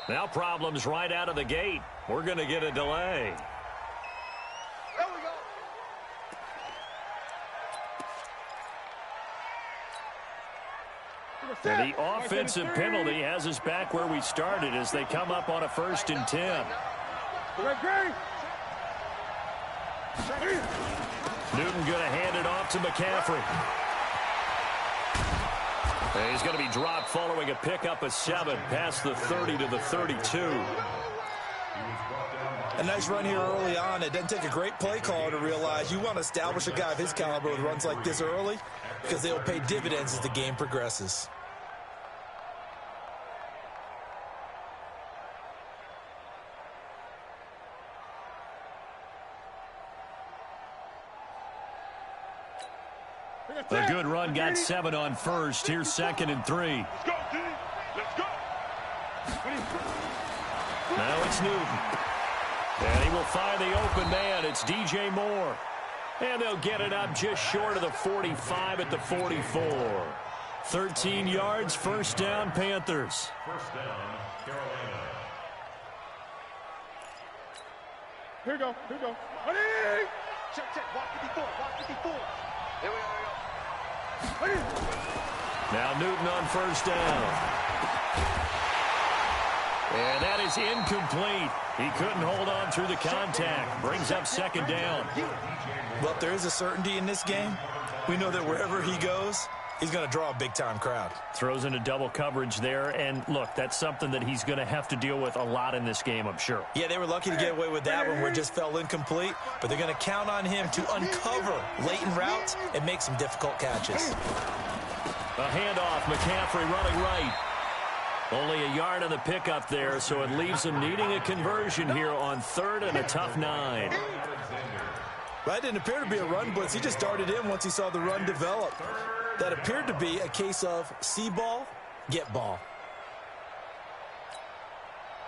Now problems right out of the gate. We're going to get a delay. There we go. And the offensive penalty has us back where we started as they come up on a 1st and 10. Newton going to hand it off to McCaffrey. And he's going to be dropped following a pickup of 7 past the 30 to the 32. A nice run here early on. It doesn't take a great play caller to realize you want to establish a guy of his caliber with runs like this early because they'll pay dividends as the game progresses. A good run got 7 on 1st. Here's 2nd and 3. Let's go, D. Let's go. Now it's Newton. And he will find the open man. It's DJ Moore. And they'll get it up just short of the 45 at the 44. 13 yards, 1st down, Panthers. 1st down, Carolina. Here we go. Here we go. Ready? Check. Walk 54. Walk 54. Here we go. Now Newton on 1st down. And that is incomplete. He couldn't hold on through the contact. Brings up 2nd down. Well, if there is a certainty in this game, we know that wherever he goes, he's going to draw a big-time crowd. Throws into double coverage there. And, look, that's something that he's going to have to deal with a lot in this game, I'm sure. Yeah, they were lucky to get away with that one where it just fell incomplete. But they're going to count on him to uncover latent routes and make some difficult catches. A handoff, McCaffrey running right. Only a yard on the pickup there, so it leaves him needing a conversion here on 3rd and a tough 9. That didn't appear to be a run blitz. He just darted in once he saw the run develop. That appeared to be a case of see ball, get ball.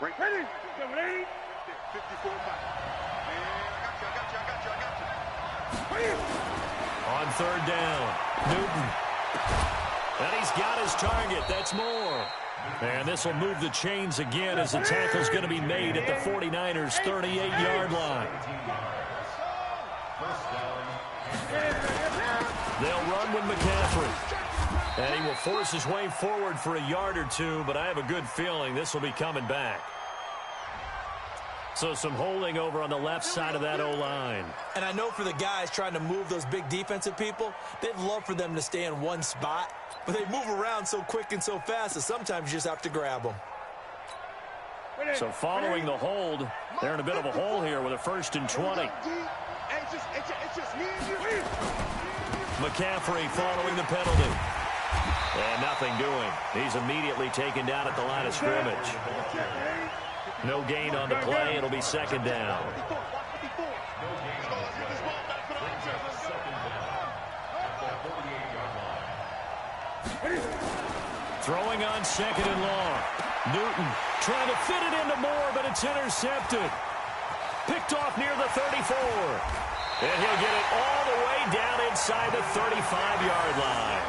Ready? 54 back. I got you. On 3rd down, Newton. And he's got his target. That's Moore. And this will move the chains again as the tackle's going to be made at the 49ers' 38-yard line. They'll run with McCaffrey. And he will force his way forward for a yard or 2, but I have a good feeling this will be coming back. So some holding over on the left side of that O-line. And I know for the guys trying to move those big defensive people, they'd love for them to stay in one spot. But they move around so quick and so fast that sometimes you just have to grab them. So following the hold, they're in a bit of a hole here with a 1st and 20. McCaffrey following the penalty. And nothing doing. He's immediately taken down at the line of scrimmage. No gain on the play. It'll be 2nd down. Throwing on 2nd and long. Newton trying to fit it into Moore, but it's intercepted. Picked off near the 34. And he'll get it all the way down inside the 35-yard line.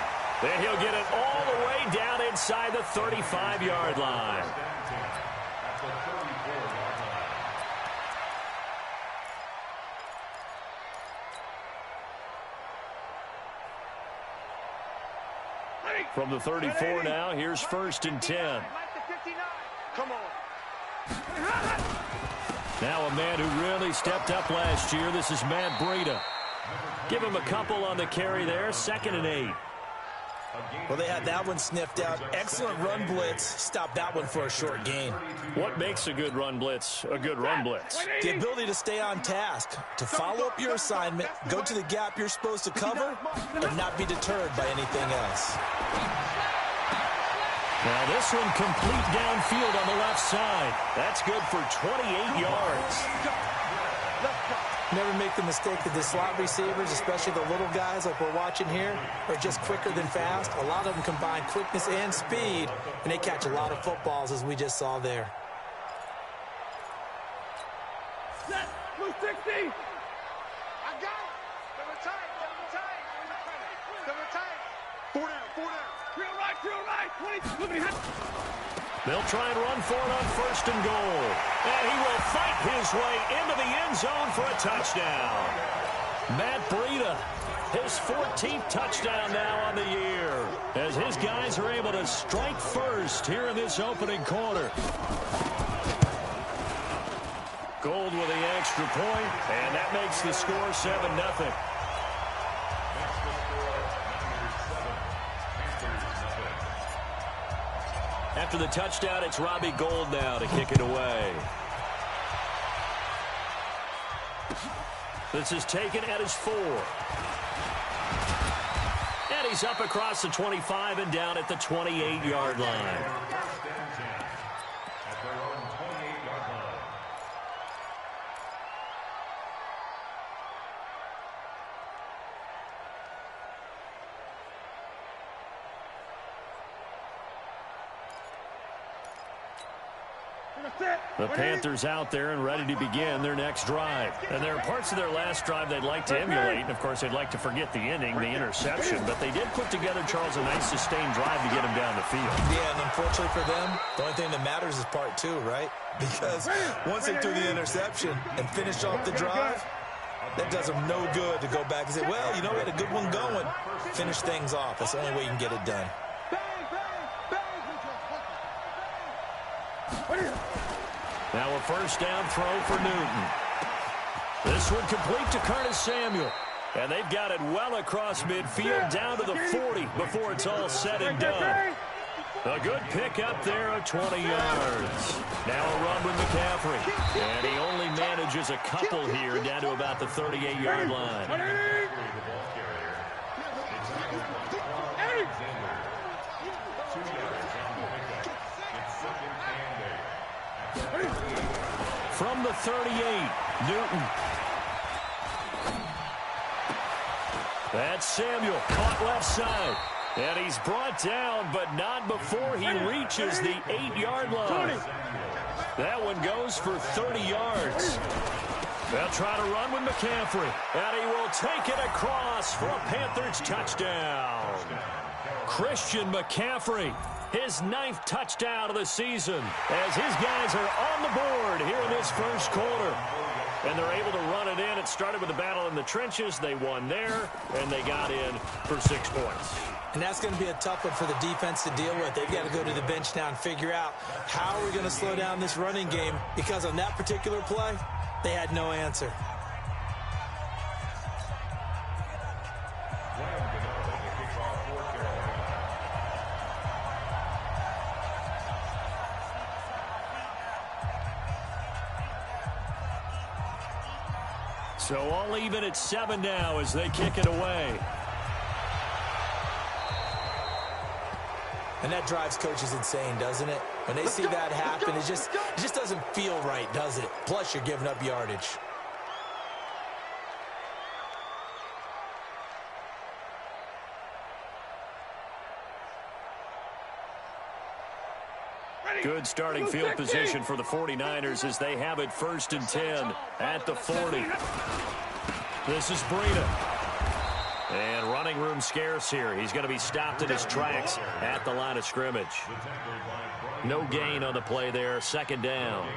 And he'll get it all the way down inside the 35-yard line. From the 34 now, here's 1st and 10. Come on. Now a man who really stepped up last year. This is Matt Breida. Give him a couple on the carry there. 2nd and 8. Well, they had that one sniffed out. Excellent run blitz. Stop that one for a short gain. What makes a good run blitz a good run blitz? The ability to stay on task, to follow up your assignment, go to the gap you're supposed to cover, and not be deterred by anything else. Now this one complete downfield on the left side. That's good for 28 yards. Never make the mistake that the slot receivers, especially the little guys like we're watching here, are just quicker than fast. A lot of them combine quickness and speed, and they catch a lot of footballs, as we just saw there. Set. Blue 60. I got it. Double tight. Double tight. 4 down. 4 down. Real right. 20. Look at him. They'll try and run for it on 1st and goal. And he will fight his way into the end zone for a touchdown. Matt Breida, his 14th touchdown now on the year, as his guys are able to strike first here in this opening quarter. Gold with the extra point, and that makes the score 7-0. After the touchdown, it's Robbie Gould now to kick it away. This is taken at his 4. And he's up across the 25 and down at the 28-yard line. The Panthers out there and ready to begin their next drive. And there are parts of their last drive they'd like to emulate. And, of course, they'd like to forget the inning, the interception. But they did put together, Charles, a nice sustained drive to get him down the field. Yeah, and unfortunately for them, the only thing that matters is part 2, right? Because once they threw the interception and finished off the drive, that does them no good to go back and say, well, you know, we had a good one going. Finish things off. That's the only way you can get it done. Now a first down throw for Newton. This one complete to Curtis Samuel. And they've got it well across midfield down to the 40 before it's all said and done. A good pick up there of 20 yards. Now a run with McCaffrey. And he only manages a couple here down to about the 38-yard line. From the 38, Newton. That's Samuel, caught left side. And he's brought down, but not before he reaches the 8-yard line. That one goes for 30 yards. They'll try to run with McCaffrey. And he will take it across for a Panthers touchdown. Christian McCaffrey, his 9th touchdown of the season, as his guys are on the board here in this first quarter. And they're able to run it in. It started with a battle in the trenches. They won there, and they got in for 6 points. And that's going to be a tough one for the defense to deal with. They've got to go to the bench now and figure out how are we going to slow down this running game, because on that particular play, they had no answer. So all even at 7 now as they kick it away. And that drives coaches insane, doesn't it? When they see that happen, it just doesn't feel right, does it? Plus, you're giving up yardage. Good starting field position for the 49ers as they have it 1st and 10 at the 40. This is Breida. And running room scarce here. He's going to be stopped in his tracks at the line of scrimmage. No gain on the play there. 2nd down.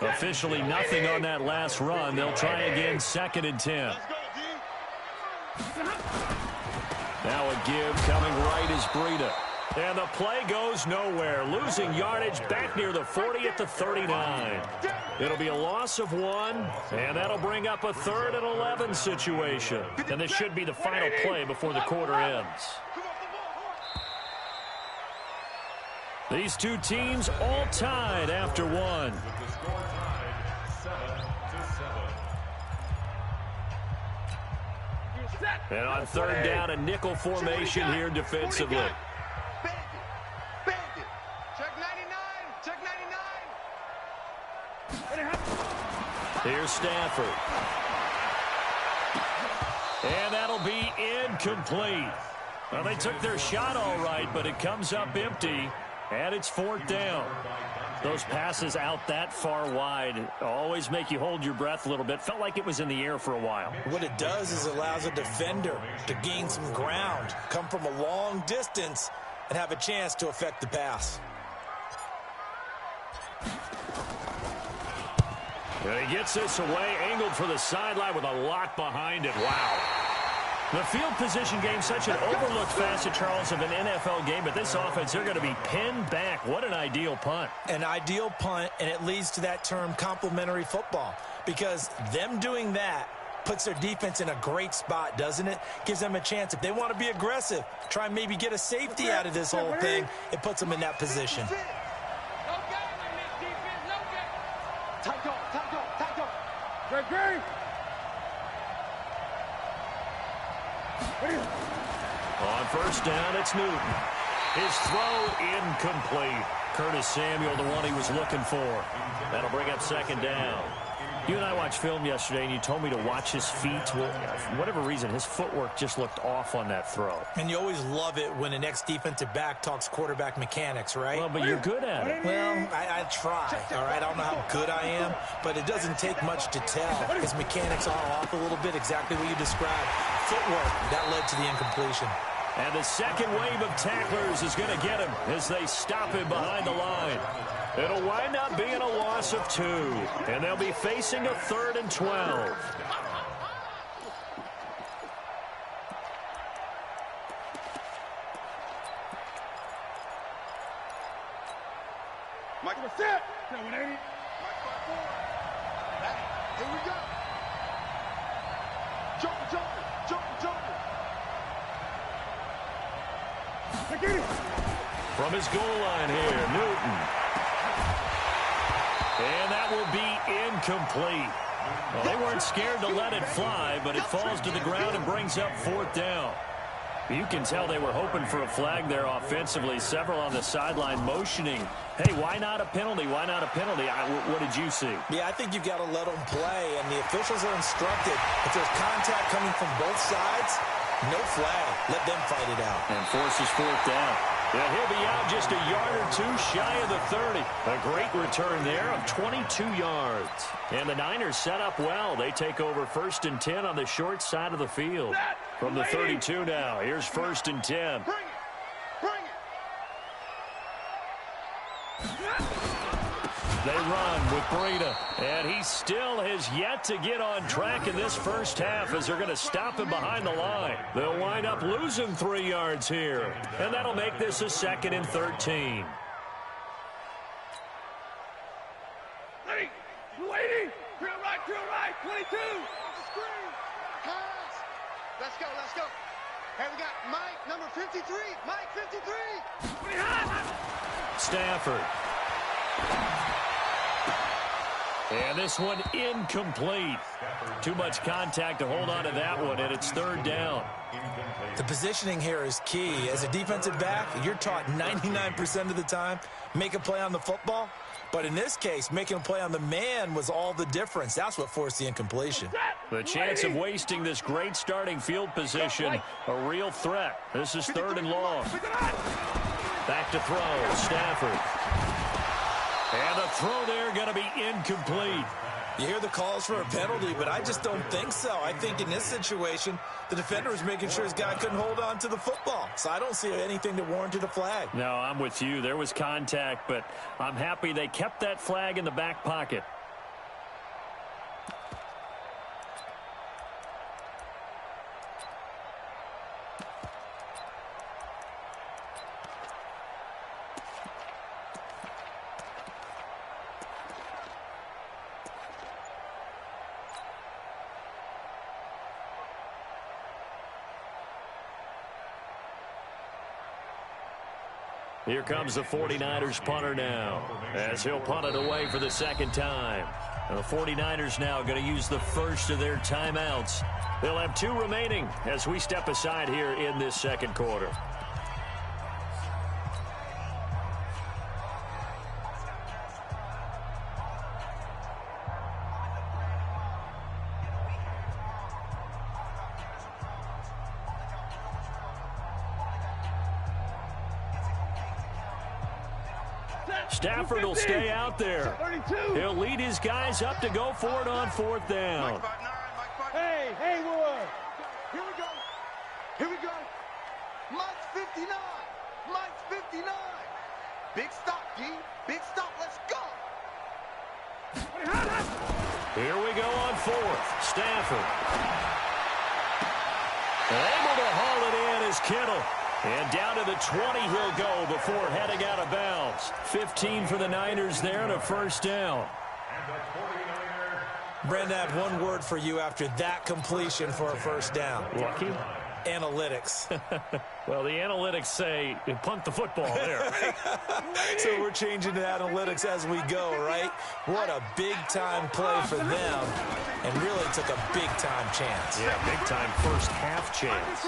Officially nothing on that last run. They'll try again 2nd and 10. Now a give coming right is Breida. And the play goes nowhere. Losing yardage back near the 40 at the 39. It'll be a loss of 1, and that'll bring up a 3rd and 11 situation. And this should be the final play before the quarter ends. These two teams all tied after 1. And on 3rd down, a nickel formation here defensively. Here's Stafford. And that'll be incomplete. Well, they took their shot all right, but it comes up empty, and it's 4th down. Those passes out that far wide always make you hold your breath a little bit. Felt like it was in the air for a while. What it does is it allows a defender to gain some ground, come from a long distance, and have a chance to affect the pass. And he gets this away, angled for the sideline with a lot behind it. Wow. The field position game, such an overlooked facet, Charles, of an NFL game, but this offense, they're going to be pinned back. What an ideal punt. An ideal punt, and it leads to that term complementary football, because them doing that puts their defense in a great spot, doesn't it? Gives them a chance. If they want to be aggressive, try and maybe get a safety out of this whole thing, it puts them in that position. Great. On first down, it's Newton. His throw incomplete. Curtis Samuel, the one he was looking for. That'll bring up second down. You and I watched film yesterday, and you told me to watch his feet. Well, for whatever reason, his footwork just looked off on that throw. And you always love it when an ex-defensive back talks quarterback mechanics, right? Well, but you're good at it. Well, I try, all right? I don't know how good I am, but it doesn't take much to tell. His mechanics are off a little bit, exactly what you described. Footwork, that led to the incompletion. And the second wave of tacklers is going to get him as they stop him behind the line. It'll wind up being a loss of 2, and they'll be facing a 3rd and 12. Mike, what's that? 180. Mike, 5-4. Here we go. Joker. From his goal line here, Newton. And that will be incomplete. Well, they weren't scared to let it fly, but it falls to the ground and brings up 4th down. You can tell they were hoping for a flag there offensively. Several on the sideline motioning. Hey, why not a penalty? Why not a penalty? What did you see? Yeah, I think you've got to let them play, and the officials are instructed. If there's contact coming from both sides, no flag. Let them fight it out. And forces 4th down. Yeah, he'll be out just a yard or 2 shy of the 30. A great return there of 22 yards. And the Niners set up well. They take over 1st and 10 on the short side of the field. From the 32 now, here's 1st and 10. Bring it. They run with Breida, and he still has yet to get on track in this first half as they're going to stop him behind the line. They'll wind up losing 3 yards here, and that'll make this a 2nd and 13. Lady, drill right, 22. Screen, pass. Let's go. Hey, we got Mike, number 53. Mike, 53. Stafford. And this one incomplete. Too much contact to hold on to that one, and it's 3rd down. The positioning here is key. As a defensive back, you're taught 99% of the time, make a play on the football. But in this case, making a play on the man was all the difference. That's what forced the incompletion. The chance of wasting this great starting field position, a real threat. This is 3rd and long. Back to throw, Stafford. And the throw there going to be incomplete. You hear the calls for a penalty, but I just don't think so. I think in this situation, the defender was making sure his guy couldn't hold on to the football. So I don't see anything that warranted a flag. No, I'm with you. There was contact, but I'm happy they kept that flag in the back pocket. Here comes the 49ers punter now, as he'll punt it away for the 2nd time. And the 49ers now going to use the first of their timeouts. They'll have 2 remaining as we step aside here in this 2nd quarter. Stafford will stay out there. He'll lead his guys up to go for it on 4th down. Hey, Here we go. Mike 59. Mike's 59. Big stop, D. Big stop. Let's go. Here we go on fourth. Stafford. Able to haul it in is Kittle. And down to the 20 he'll go before heading out of bounds. 15 for the Niners there and a first down. Brandon, I have one word for you after that completion for a first down. Lucky? Analytics. Well, the analytics say punt the football there. So we're changing to analytics as we go, right? What a big-time play for them, and really took a big-time chance. Yeah, big-time first half chance.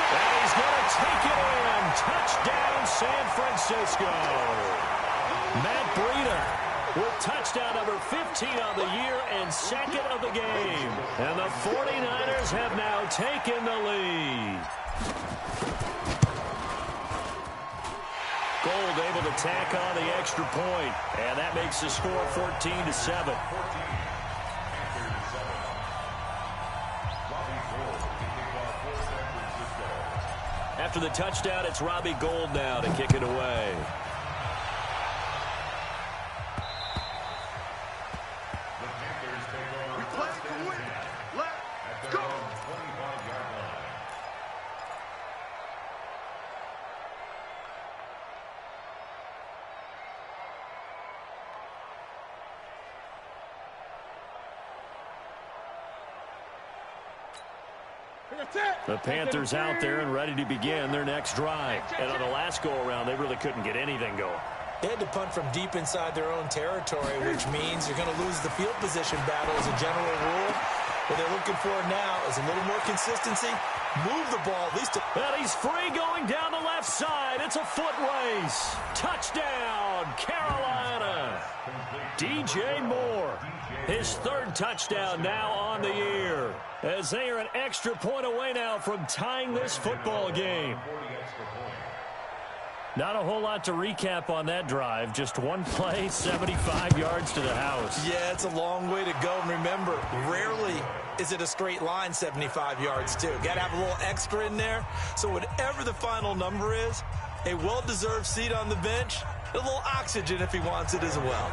And he's going to take it in. Touchdown, San Francisco. Matt Breida with touchdown number 15 on the year and second of the game. And the 49ers have now taken the lead. Gold able to tack on the extra point, and that makes the score 14-7. After the touchdown, it's Robbie Gould now to kick it away. The Panthers out there and ready to begin their next drive. And on the last go-around, they really couldn't get anything going. They had to punt from deep inside their own territory, which means you're going to lose the field position battle as a general rule. What they're looking for now is a little more consistency. Move the ball at least. And he's free going down the left side. It's a foot race. Touchdown, Carolina. DJ Moore. His third touchdown now on the year. As they are an extra point away now from tying this football game. Not a whole lot to recap on that drive. Just one play, 75 yards to the house. Yeah, it's a long way to go. And remember, rarely is it a straight line 75 yards, too. Got to have a little extra in there. So whatever the final number is, a well-deserved seat on the bench, a little oxygen if he wants it as well.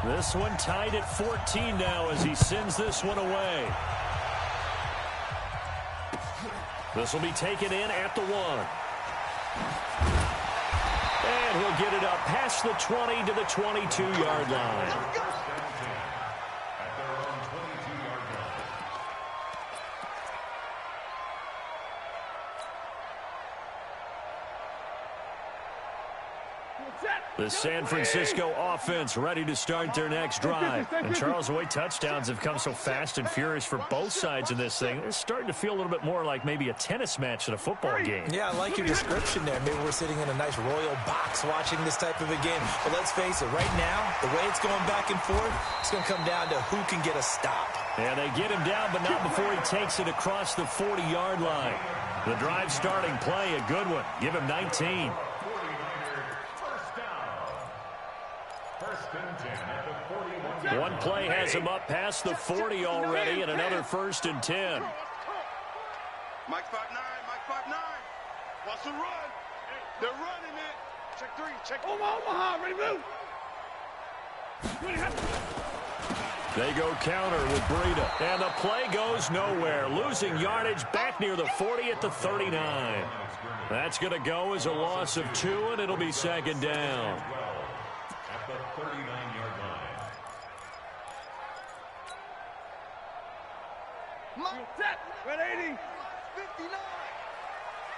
This one tied at 14 now as he sends this one away. This will be taken in at the 1. And he'll get it up past the 20 to the 22-yard line. The San Francisco offense ready to start their next drive. And Charles, the way touchdowns have come so fast and furious for both sides in this thing, it's starting to feel a little bit more like maybe a tennis match than a football game. Yeah, I like your description there. Maybe we're sitting in a nice royal box watching this type of a game. But let's face it, right now, the way it's going back and forth, it's going to come down to who can get a stop. And they get him down, but not before he takes it across the 40-yard line. The drive starting play, a good one. Give him 19. One play has him up past the 40 already, and another 1st and 10. Mike 5'9", Mike 5'9". Wants to run. They're running it. Check 3, check. Omaha, ready to move. They go counter with Breida, and the play goes nowhere. Losing yardage back near the 40 at the 39. That's going to go as a loss of 2, and it'll be second down. At the 39-yard line. Mike, set. 180. 59.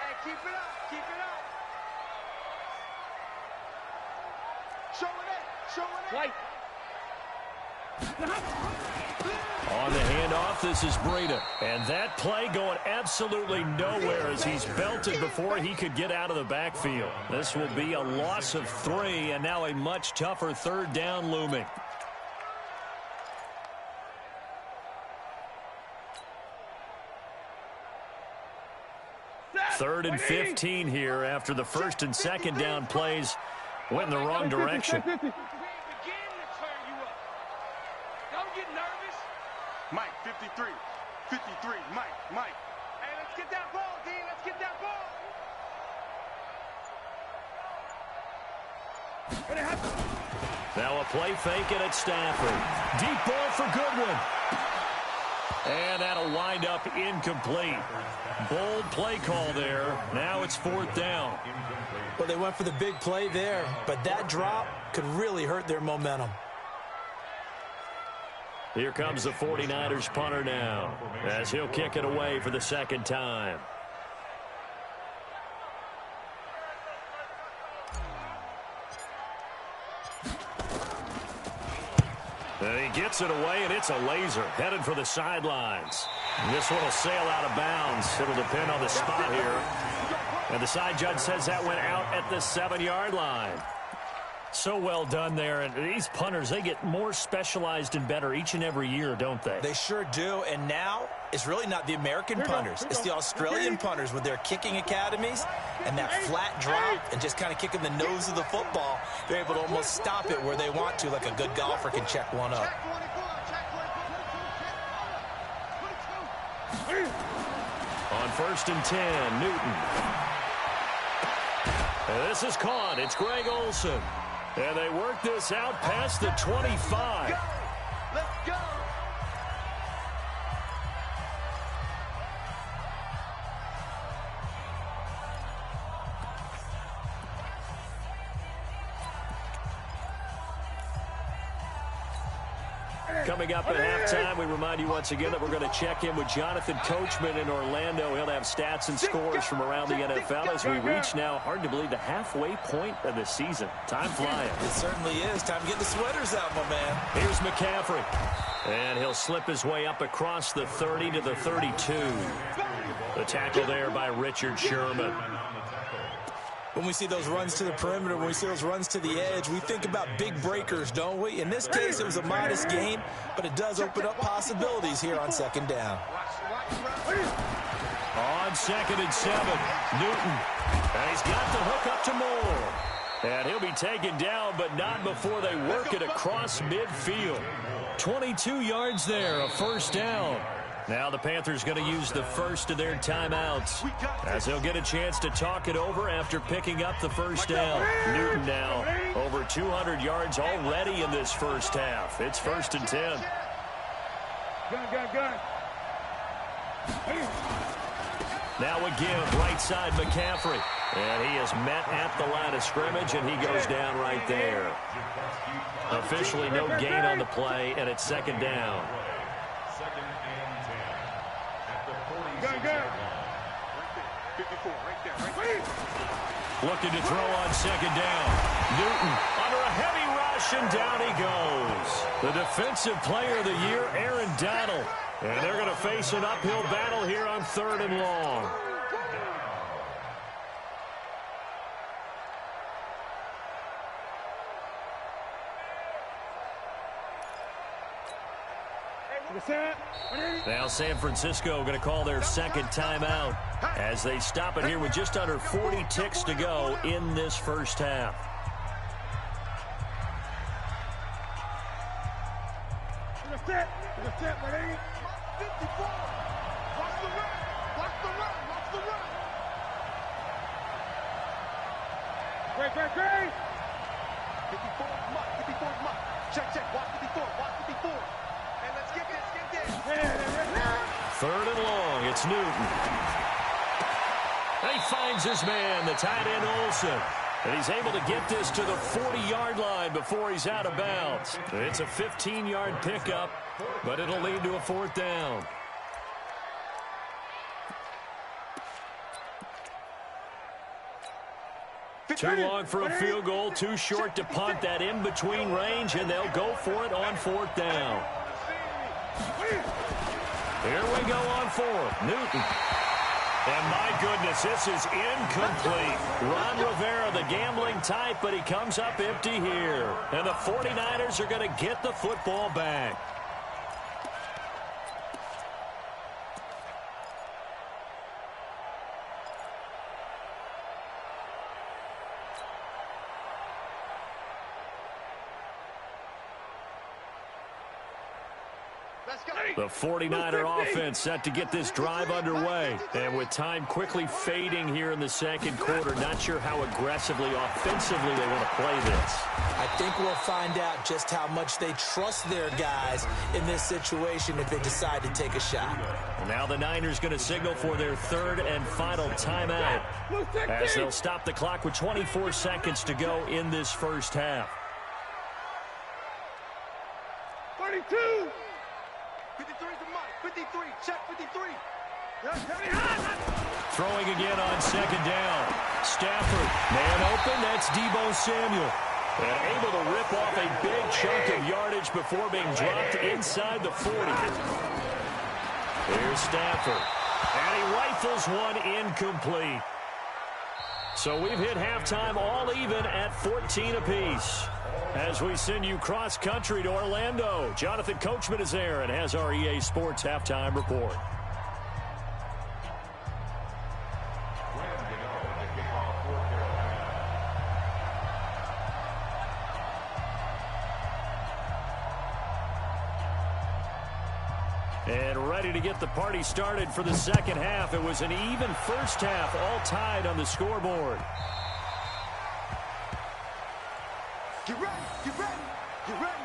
Hey, keep it up. Keep it up. Show it. Show it. White. On the handoff, this is Breida. And that play going absolutely nowhere as he's belted before he could get out of the backfield. This will be a loss of 3, and now a much tougher 3rd down looming. Third and 15 here after the 1st and 2nd down plays went in the wrong direction. Mike, 53. 53. Mike. Hey, let's Let's get that ball, D. Let's get that ball. Now a play fake, and it's Stafford. Deep ball for Goodwin. And that'll wind up incomplete. Bold play call there. Now it's 4th down. Well, they went for the big play there, but that drop could really hurt their momentum. Here comes the 49ers punter now, as he'll kick it away for the second time. And he gets it away, and it's a laser headed for the sidelines. And this one will sail out of bounds. It'll depend on the spot here. And the side judge says that went out at the 7-yard line. So well done there. And these punters, they get more specialized and better each and every year, don't they? They sure do. And now it's really not the American punters. It's the Australian punters with their kicking academies and that flat drop and just kind of kicking the nose of the football. They're able to almost stop it where they want to, like a good golfer can check one up. On 1st and 10, Newton. And this is caught. It's Greg Olsen. And they work this out past the 25. Let's go. Coming up at halftime, we remind you once again that we're going to check in with Jonathan Coachman in Orlando. He'll have stats and scores from around the NFL as we reach now, hard to believe, the halfway point of the season. Time flying. It certainly is. Time to get the sweaters out, my man. Here's McCaffrey. And he'll slip his way up across the 30 to the 32. The tackle there by Richard Sherman. When we see those runs to the perimeter, when we see those runs to the edge, we think about big breakers, don't we? In this case, it was a modest gain, but it does open up possibilities here on 2nd down. On 2nd and 7, Newton. And he's got the hook up to Moore. And he'll be taken down, but not before they work it across midfield. 22 yards there, a 1st down. Now the Panthers going to use the first of their timeouts as they'll get a chance to talk it over after picking up the 1st down. Newton now over 200 yards already in this first half. It's 1st and 10. Gun. Now again, right side McCaffrey. And he is met at the line of scrimmage, and he goes down right there. Officially no gain on the play, and it's 2nd down. Looking to throw on 2nd down. Newton under a heavy rush, and down he goes. The defensive player of the year, Aaron Donald. And they're going to face an uphill battle here on 3rd and long. Now San Francisco going to call their 2nd timeout as they stop it here with just under 40 ticks to go in this first half. Great. 54, Mutt. Check. Watch 54. And let's get this. 3rd and long, it's Newton. And he finds his man, the tight end Olsen. And he's able to get this to the 40-yard line before he's out of bounds. It's a 15-yard pickup, but it'll lead to a 4th down. Too long for a field goal, too short to punt. That in-between range, and they'll go for it on 4th down. Here we go on 4th. Newton. And my goodness, this is incomplete. Ron Rivera, the gambling type, but he comes up empty here. And the 49ers are going to get the football back. The 49er offense set to get this drive underway. And with time quickly fading here in the second quarter, not sure how aggressively, offensively they want to play this. I think we'll find out just how much they trust their guys in this situation if they decide to take a shot. Well, now the Niners going to signal for their third and final timeout as they'll stop the clock with 24 seconds to go in this first half. 32. 53 to Mike. 53. Check 53. Throwing again on second down. Stafford, man open, that's Deebo Samuel. And able to rip off a big chunk of yardage before being dropped inside the 40. Here's Stafford. And he rifles one incomplete. So we've hit halftime all even at 14 apiece. As we send you cross-country to Orlando, Jonathan Coachman is there and has our EA Sports halftime report. And ready to get the party started for the second half. It was an even first half, all tied on the scoreboard. Get ready. Get ready. Get ready.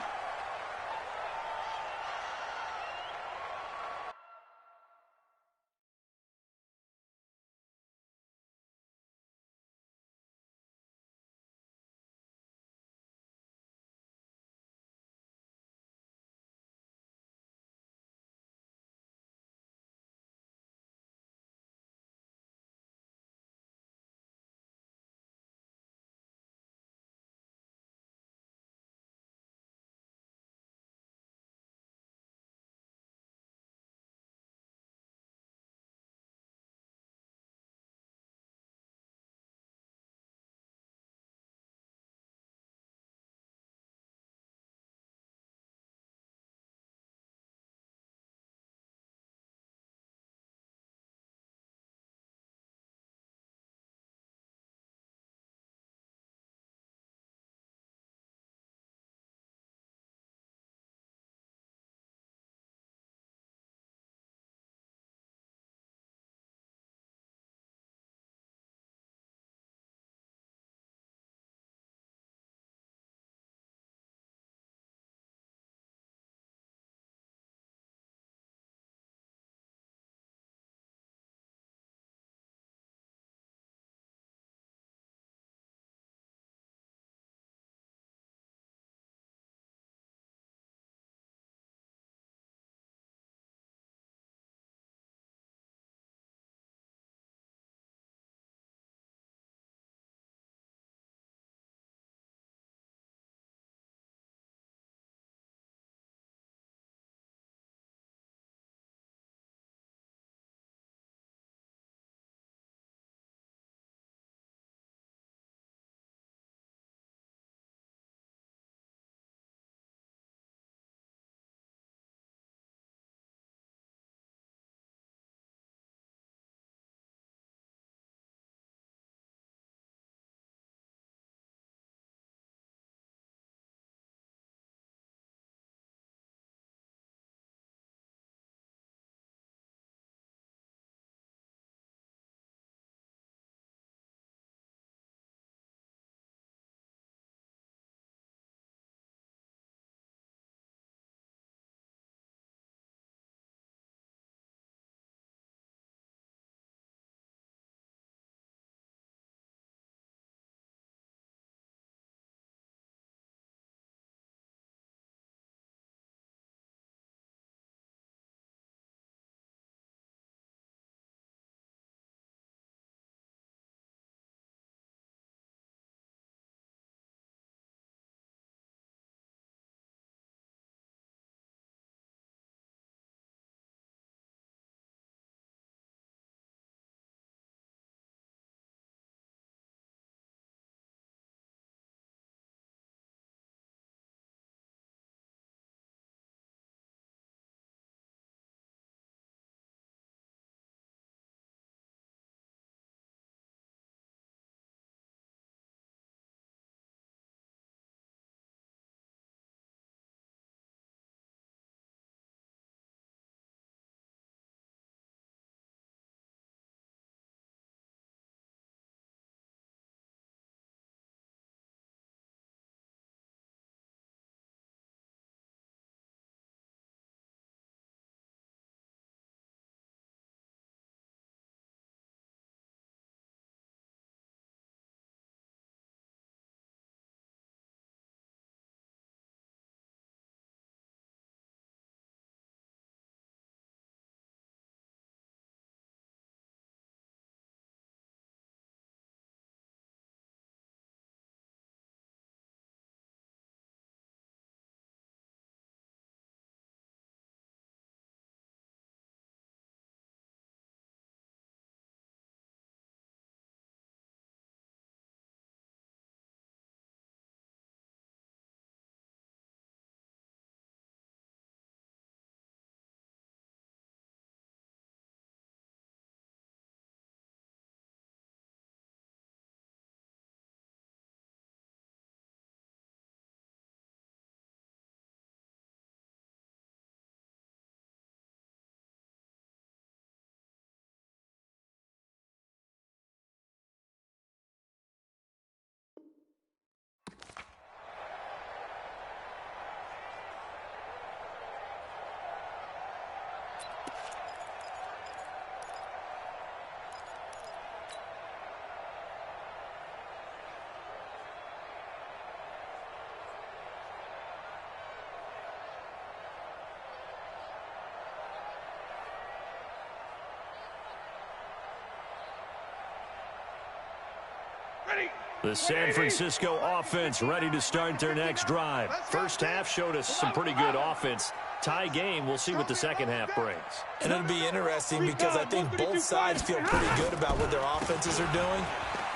The San Francisco offense ready to start their next drive. First half showed us some pretty good offense. Tie game, we'll see what the second half brings. And it'll be interesting because I think both sides feel pretty good about what their offenses are doing.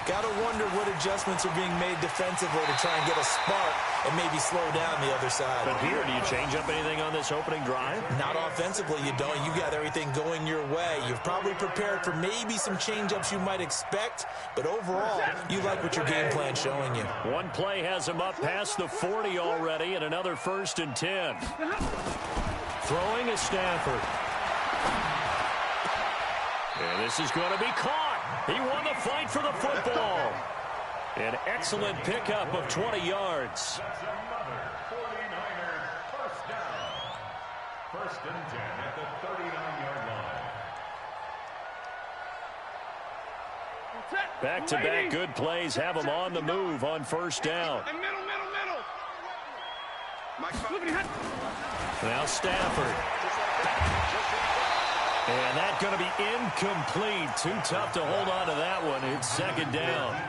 Got to wonder what adjustments are being made defensively to try and get a spark and maybe slow down the other side. But here, do you change up anything on this opening drive? Not offensively, you don't. You got everything going your way. You've probably prepared for maybe some change-ups you might expect, but overall, you like what your game plan's showing you. One play has him up past the 40 already, and another 1st and 10. Throwing is Stafford. And this is going to be caught. He won the fight for the football. An excellent pickup of 20 yards. That's another 49ers first down. 1st and 10 at the 39-yard line. Back-to-back good plays have him on the move on 1st down. Now Stafford. And that's going to be incomplete. Too tough to hold on to that one. It's 2nd down.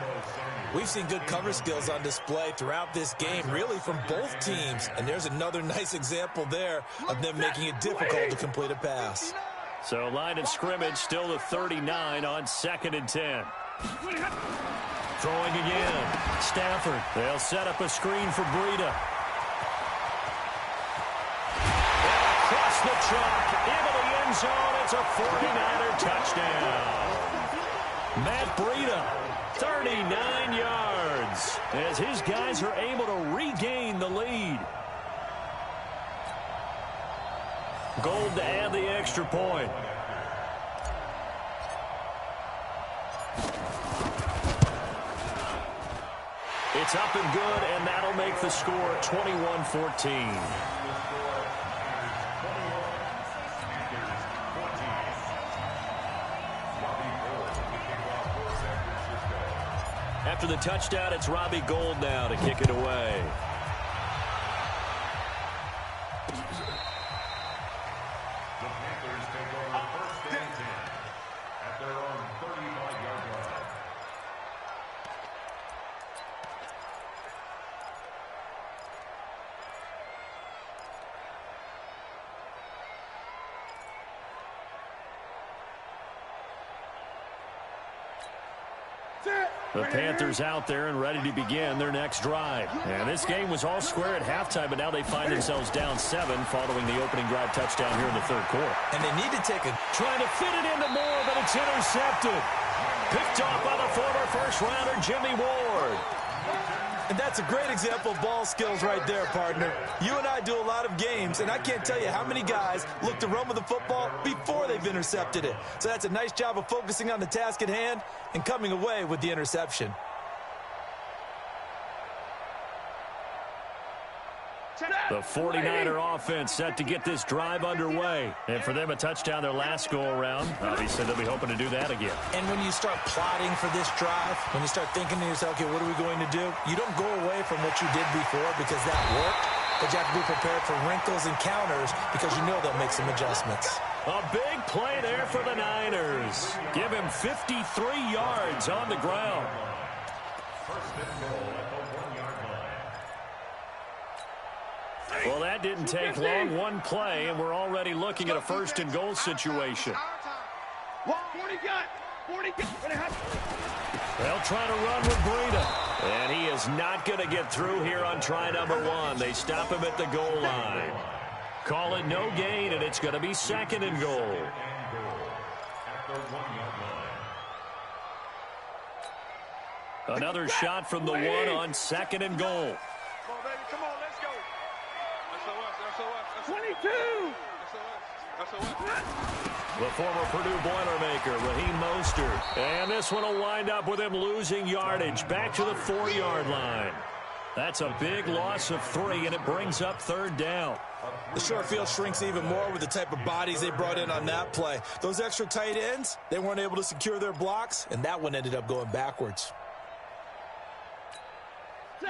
We've seen good cover skills on display throughout this game, really from both teams. And there's another nice example there of them making it difficult to complete a pass. So line of scrimmage still the 39 on 2nd and 10. Throwing again. Stafford. They'll set up a screen for Breida. Across the chalk, into the end zone. It's a 49er touchdown. Matt Breida, 39 yards, as his guys are able to regain the lead. Gold to add the extra point. It's up and good, and that'll make the score 21-14. After the touchdown, it's Robbie Gould now to kick it away. The Panthers take over 1st and 10 at their own 35-yard line. The Panthers out there and ready to begin their next drive. And this game was all square at halftime, but now they find themselves down 7 following the opening drive touchdown here in the 3rd quarter. And they need to take a... Trying to fit it into Moore, but it's intercepted. Picked off by the former first-rounder Jimmy Ward. And that's a great example of ball skills right there, partner. You and I do a lot of games, and I can't tell you how many guys look to run with the football before they've intercepted it. So that's a nice job of focusing on the task at hand and coming away with the interception. The 49er offense set to get this drive underway. And for them, a touchdown their last go-around. Obviously, they'll be hoping to do that again. And when you start plotting for this drive, when you start thinking to yourself, okay, what are we going to do? You don't go away from what you did before because that worked, but you have to be prepared for wrinkles and counters because you know they'll make some adjustments. A big play there for the Niners. Give him 53 yards on the ground. 1st and goal at the 1-yard line. Well, that didn't take long. One play, and we're already looking at a 1st and goal situation. They'll try to run with Breida. And he is not going to get through here on try number 1. They stop him at the goal line. Call it no gain, and it's going to be 2nd and goal. At the 1-yard line. Another shot from the 1 on 2nd and goal. Come on, baby. Come on, let's go. SOS. 22. SOS. The former Purdue Boilermaker, Raheem Mostert. And this one will wind up with him losing yardage back to the 4-yard line. That's a big loss of 3, and it brings up 3rd down. The short field shrinks even more with the type of bodies they brought in on that play. Those extra tight ends, they weren't able to secure their blocks, and that one ended up going backwards.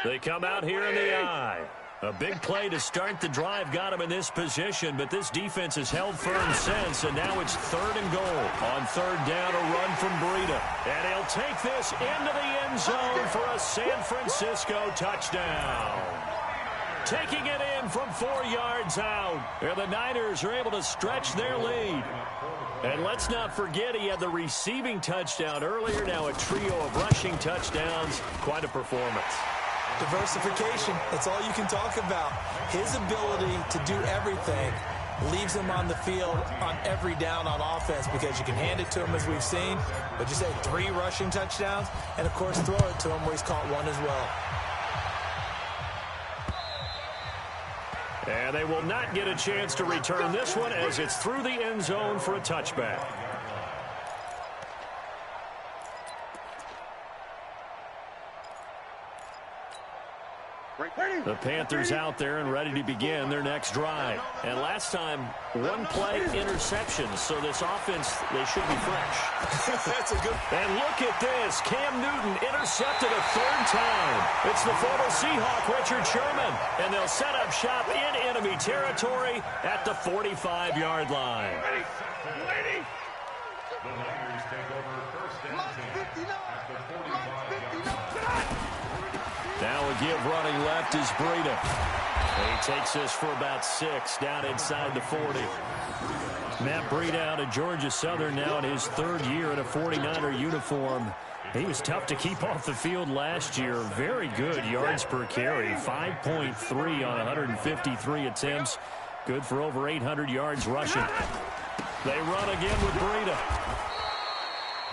They come out here in the I. A big play to start the drive got him in this position, but this defense has held firm since, and now it's 3rd and goal. On 3rd down, a run from Breida. And he'll take this into the end zone for a San Francisco touchdown. Taking it in from 4 yards out. And the Niners are able to stretch their lead. And let's not forget he had the receiving touchdown earlier. Now a trio of rushing touchdowns. Quite a performance. Diversification, that's all you can talk about. His ability to do everything leaves him on the field on every down on offense because you can hand it to him as we've seen, but you say 3 rushing touchdowns, and of course throw it to him where he's caught 1 as well. And they will not get a chance to return this one as it's through the end zone for a touchback. The Panthers out there and ready to begin their next drive. And last time, 1 play interceptions, so this offense, they should be fresh. That's a good. And look at this. Cam Newton intercepted a 3rd time. It's the former Seahawk, Richard Sherman. And they'll set up shop in enemy territory at the 45-yard line. Ready? Ready? The Niners take over 1st and 10 at the 45-yard line. Now a give running left is Breida. He takes this for about 6 down inside the 40. Matt Breida out of Georgia Southern now in his 3rd year in a 49er uniform. He was tough to keep off the field last year. Very good yards per carry. 5.3 on 153 attempts. Good for over 800 yards rushing. They run again with Breida.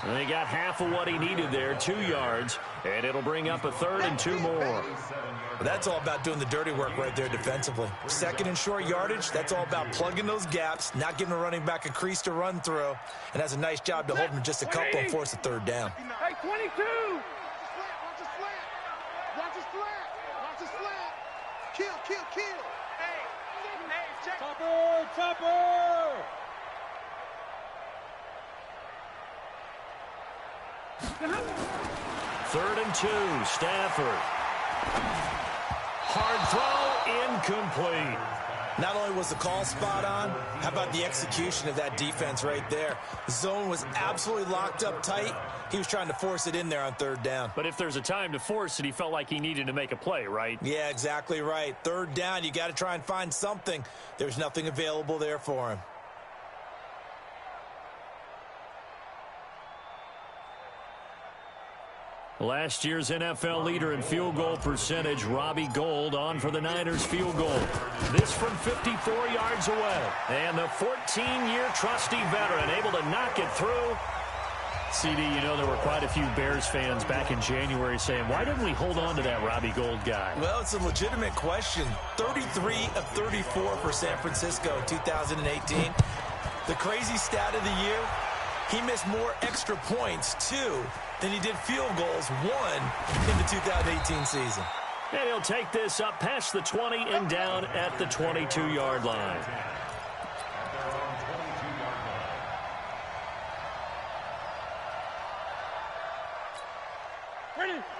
And they got half of what he needed there, 2 yards, and it'll bring up a 3rd and 2 more. Well, that's all about doing the dirty work right there defensively. 2nd and short yardage, that's all about plugging those gaps, not giving a running back a crease to run through, and has a nice job to hold him just a couple and force a 3rd down. Hey, 22! Watch his flat! Watch his flat! Watch his flat! Kill, kill, kill! Hey, check! Topper! 3rd and 2, Stafford. Hard throw, incomplete. Not only was the call spot on, how about the execution of that defense right there? The zone was absolutely locked up tight. He was trying to force it in there on 3rd down. But if there's a time to force it, he felt like he needed to make a play, right? Yeah, exactly right. 3rd down, you got to try and find something. There's nothing available there for him. Last year's NFL leader in field goal percentage, Robbie Gould, on for the Niners field goal. This from 54 yards away. And the 14-year trusty veteran able to knock it through. CD, you know there were quite a few Bears fans back in January saying, why didn't we hold on to that Robbie Gould guy? Well, it's a legitimate question. 33 of 34 for San Francisco 2018. The crazy stat of the year, he missed more extra points, 2, than he did field goals, 1, in the 2018 season. And he'll take this up past the 20 and down at the 22-yard line.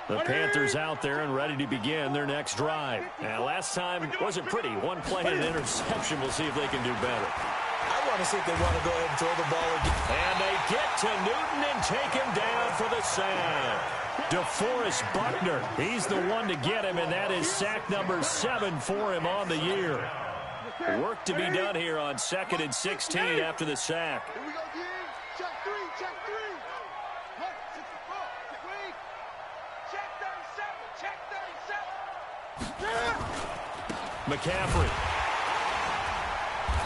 The Panthers out there and ready to begin their next drive. Now, last time wasn't pretty. 1 play and an interception. We'll see if they can do better. I want to see if they want to go ahead and throw the ball again. And they get to Newton and take him down for the sack. DeForest Buckner, he's the one to get him, and that is sack number 7 for him on the year. Work to be done here on 2nd and 16 after the sack. Here we go, Jim. Check 3, check 3. Look, 64. Wait. Check 37, check 37. McCaffrey.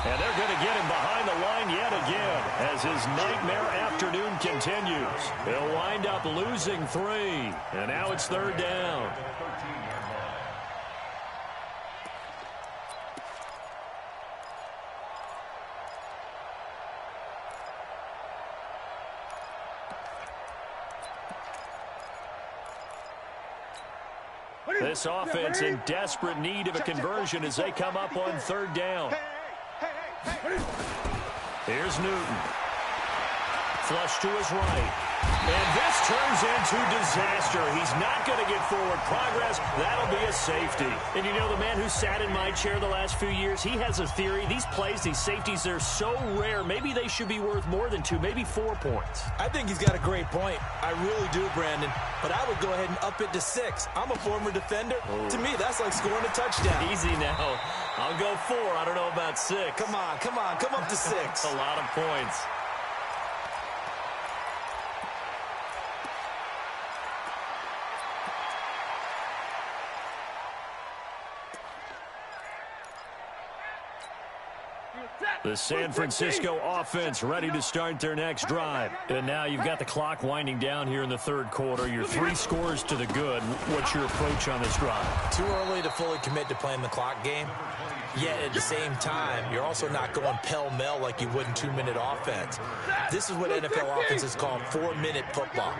And they're going to get him behind the line yet again as his nightmare afternoon continues. He'll wind up losing 3. And now it's 3rd down. This offense in desperate need of a conversion as they come up on 3rd down. Here's Newton. Flush to his right. And this turns into disaster. He's not going to get forward progress. That'll be a safety. And you know, the man who sat in my chair the last few years, he has a theory. These plays, these safeties, they're so rare. Maybe they should be worth more than 2, maybe 4 points. I think he's got a great point. I really do, Brandon. But I would go ahead and up it to 6. I'm a former defender. Oh. To me, that's like scoring a touchdown. Easy now. I'll go 4. I don't know about 6. Come on. Come up to 6. A lot of points. The San Francisco offense ready to start their next drive. And now you've got the clock winding down here in the third quarter. You're 3 scores to the good. What's your approach on this drive? Too early to fully commit to playing the clock game. Yet at the same time, you're also not going pell-mell like you would in 2-minute offense. This is what NFL offenses call 4-minute football.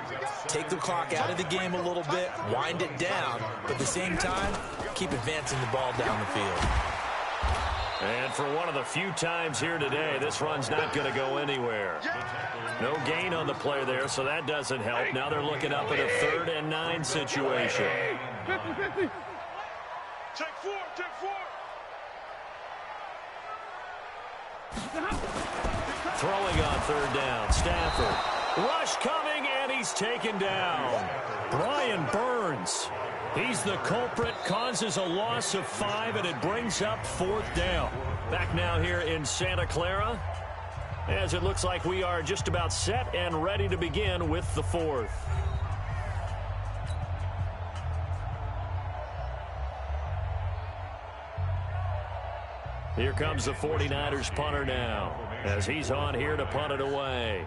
Take the clock out of the game a little bit, wind it down, but at the same time, keep advancing the ball down the field. And for one of the few times here today, this run's not going to go anywhere. No gain on the play there, so that doesn't help. Now they're looking up at a 3rd and 9 situation. 50-50. Check 4. Throwing on 3rd down, Stafford. Rush coming, and he's taken down. Brian Burns. He's the culprit, causes a loss of 5, and it brings up 4th down. Back now here in Santa Clara, as it looks like we are just about set and ready to begin with the 4th. Here comes the 49ers punter now, as he's on here to punt it away.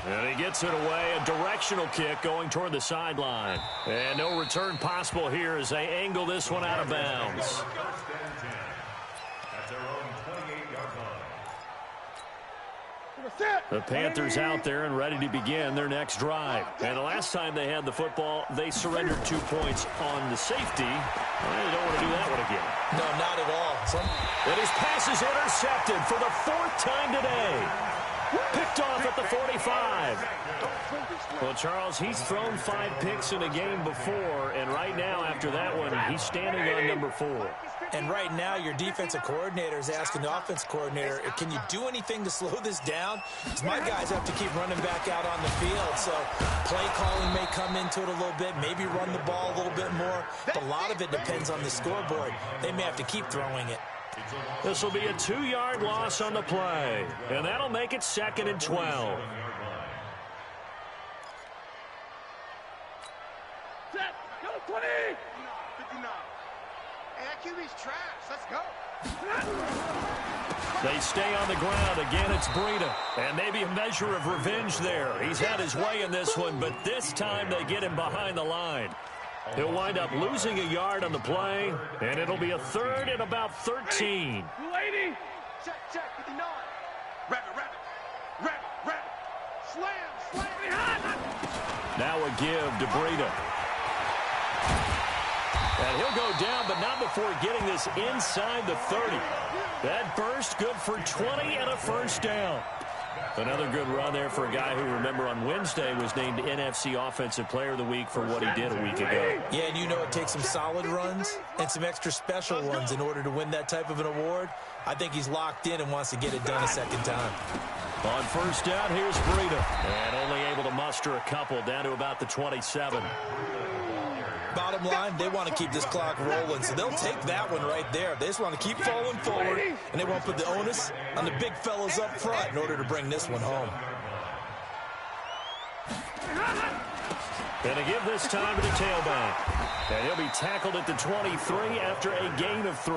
And he gets it away, a directional kick going toward the sideline. And no return possible here as they angle this one out of bounds. The Panthers out there and ready to begin their next drive. And the last time they had the football, they surrendered 2 points on the safety. Well, they don't want to do that one again. No, not at all. And his pass is intercepted for the 4th time today. Picked off at the 45. Well, Charles, he's thrown 5 picks in a game before, and right now, after that one, he's standing on number 4. And right now, your defensive coordinator is asking the offense coordinator, can you do anything to slow this down? Because my guys have to keep running back out on the field, so play calling may come into it a little bit, maybe run the ball a little bit more, but a lot of it depends on the scoreboard. They may have to keep throwing it. This will be a 2-yard loss on the play, and that'll make it 2nd and 12. Set. Go 20. 59. Hey, that QB's trash. Let's go. They stay on the ground. Again, it's Breida. And maybe a measure of revenge there. He's had his way in this one, but this time they get him behind the line. He'll wind up losing a yard on the play, and it'll be a 3rd and about 13. 280. Check, 59. Rabbit. Slam. Now a give to Breida. And he'll go down, but not before getting this inside the 30. That burst good for 20 and a 1st down. Another good run there for a guy who, remember, on Wednesday was named NFC Offensive Player of the Week for what he did a week ago. Yeah, and you know it takes some solid runs and some extra special ones in order to win that type of an award. I think he's locked in and wants to get it done a 2nd time. On 1st down, here's Breida. And only able to muster a couple down to about the 27. Bottom line, they want to keep this clock rolling, so they'll take that one right there. They just want to keep falling forward, and they won't put the onus on the big fellas up front in order to bring this one home. Going to give this time to the tailback. And he'll be tackled at the 23 after a gain of 3.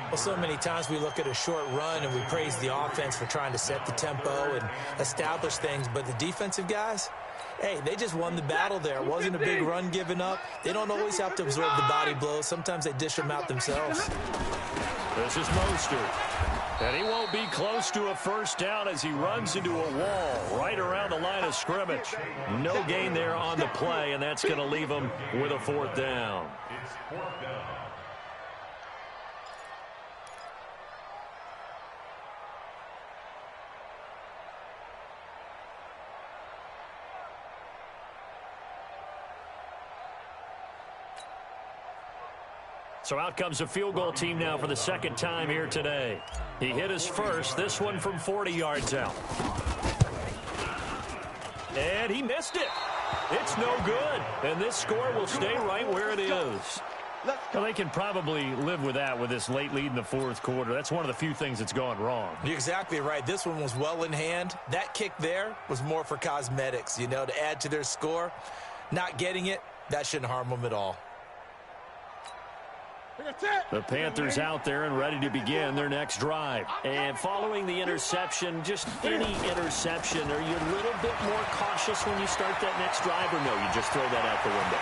Well, so many times we look at a short run and we praise the offense for trying to set the tempo and establish things, but the defensive guys, hey, they just won the battle there. It wasn't a big run given up. They don't always have to absorb the body blows. Sometimes they dish them out themselves. This is Mostert. And he won't be close to a 1st down as he runs into a wall right around the line of scrimmage. No gain there on the play, and that's going to leave him with a 4th down. So out comes a field goal team now for the second time here today. He hit his first, this one from 40 yards out. And he missed it. It's no good. And this score will stay right where it is. Well, they can probably live with that with this late lead in the fourth quarter. That's one of the few things that's gone wrong. You're exactly right. This one was well in hand. That kick there was more for cosmetics, to add to their score. Not getting it, that shouldn't harm them at all. The Panthers out there and ready to begin their next drive. And following the interception, just any interception, are you a little bit more cautious when you start that next drive, or no, you just throw that out the window?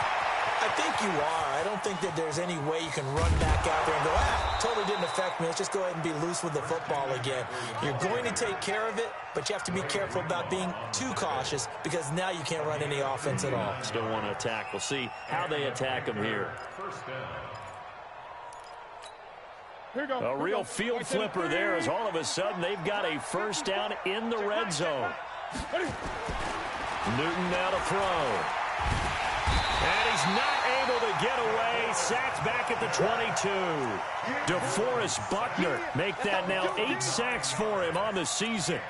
I think you are. I don't think that there's any way you can run back out there and go, totally didn't affect me. Let's just go ahead and be loose with the football again. You're going to take care of it, but you have to be careful about being too cautious because now you can't run any offense at all. Still want to attack. We'll see how they attack them here. A real field flipper there as all of a sudden they've got a first down in the red zone. Newton now to throw. And he's not able to get away. Sacked back at the 22. DeForest Buckner make that now 8 sacks for him on the season.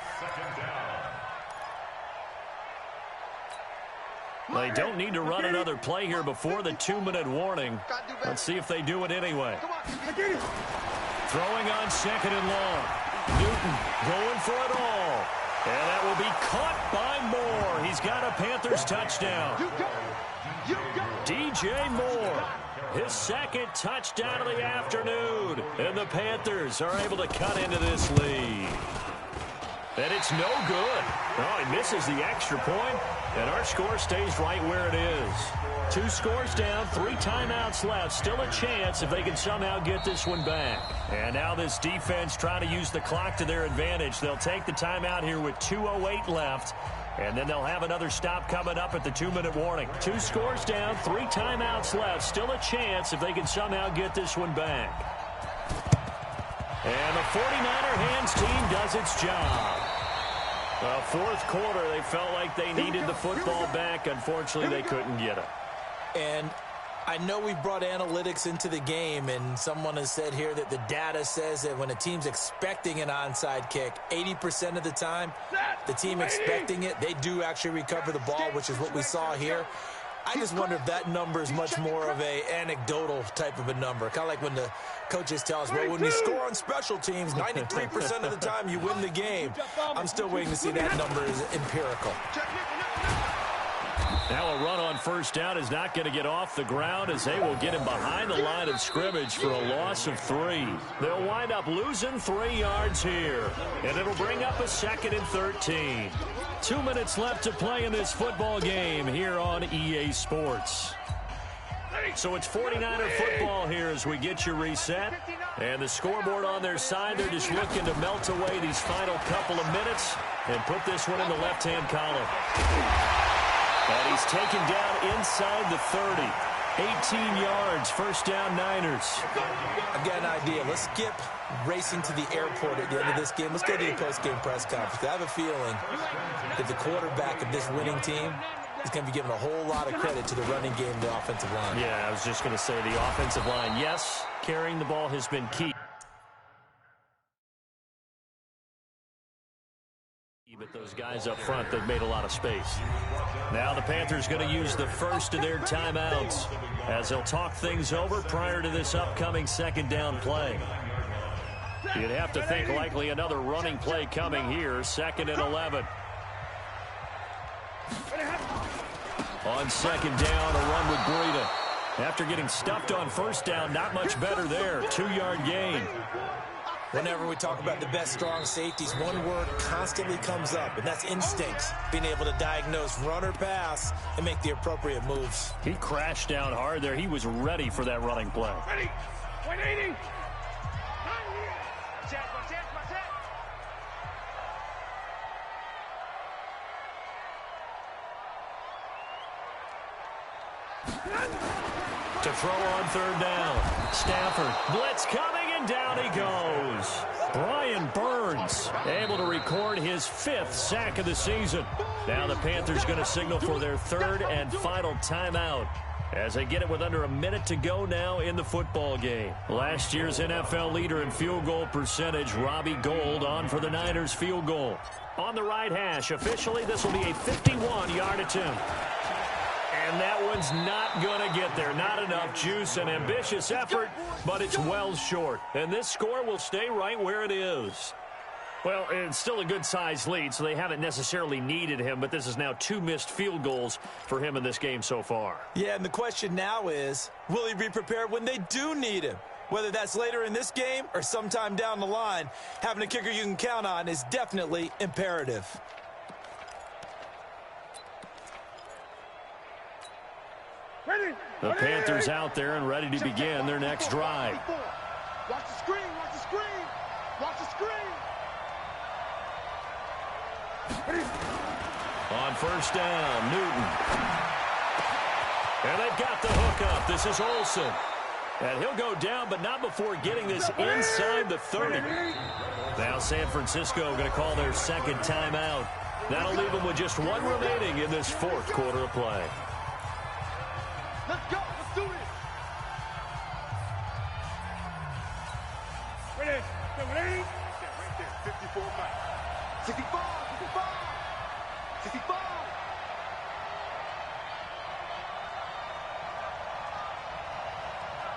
They don't need to run another play here before the 2-minute warning. Let's see if they do it anyway. Throwing on second and long. Newton going for it all. And that will be caught by Moore. He's got a Panthers touchdown. DJ Moore, his second touchdown of the afternoon. And the Panthers are able to cut into this lead. And it's no good. Oh, he misses the extra point, and our score stays right where it is. 2 scores down, 3 timeouts left. Still a chance if they can somehow get this one back. And now this defense trying to use the clock to their advantage. They'll take the timeout here with 2:08 left, and then they'll have another stop coming up at the 2-minute warning. 2 scores down, 3 timeouts left. Still a chance if they can somehow get this one back. And the 49er hands team does its job. Well, fourth quarter, they felt like they needed the football back. Unfortunately, they couldn't get it. And I know we brought analytics into the game, and someone has said here that the data says that when a team's expecting an onside kick, 80% of the time, the team expecting it, they do actually recover the ball, which is what we saw here. I just wonder if that number is much more of a anecdotal type of a number. Kind of like when the coaches tell us, well, when you score on special teams, 93% of the time you win the game. I'm still waiting to see that number is empirical. Now a run on first down is not going to get off the ground as they will get him behind the line of scrimmage for a loss of 3. They'll wind up losing 3 yards here, and it'll bring up a 2nd and 13. 2 minutes left to play in this football game here on EA Sports. So it's 49er football here as we get your reset. And the scoreboard on their side, they're just looking to melt away these final couple of minutes and put this one in the left-hand column. And he's taken down inside the 30. 18 yards, first down Niners. I've got an idea. Let's skip racing to the airport at the end of this game. Let's go to the post-game press conference. I have a feeling that the quarterback of this winning team is going to be given a whole lot of credit to the running game and the offensive line. Yeah, I was just going to say the offensive line. Yes, carrying the ball has been key. But those guys up front, they've made a lot of space. Now the Panthers going to use the first of their timeouts as they'll talk things over prior to this upcoming second down play. You'd have to think likely another running play coming here, 2nd and 11. On second down, a run with Breida. After getting stuffed on first down, not much better there. 2-yard gain. Whenever we talk about the best strong safeties, one word constantly comes up, and that's instinct. Being able to diagnose run or pass and make the appropriate moves. He crashed down hard there. He was ready for that running play. Ready. 180. To throw on third down. Stafford, blitz coming, and down he goes. Brian Burns able to record his 5th sack of the season. Now the Panthers going to signal for their 3rd and final timeout. as they get it with under a minute to go now in the football game. Last year's NFL leader in field goal percentage, Robbie Gould, on for the Niners field goal. On the right hash, officially this will be a 51-yard attempt. And that one's not going to get there. Not enough juice, an ambitious effort, but it's well short. And this score will stay right where it is. Well, it's still a good-sized lead, so they haven't necessarily needed him, but this is now 2 missed field goals for him in this game so far. Yeah, and the question now is, will he be prepared when they do need him? Whether that's later in this game or sometime down the line, having a kicker you can count on is definitely imperative. The Panthers out there and ready to begin their next drive. Watch the screen, watch the screen, watch the screen. On first down, Newton. And they've got the hook up. This is Olsen. And he'll go down, but not before getting this inside the 30. Now San Francisco going to call their second timeout. That'll leave them with just 1 remaining in this 4th quarter of play. Let's go, let's do this. Ready, ready. Right there, 54 miles. 65, 65, 65.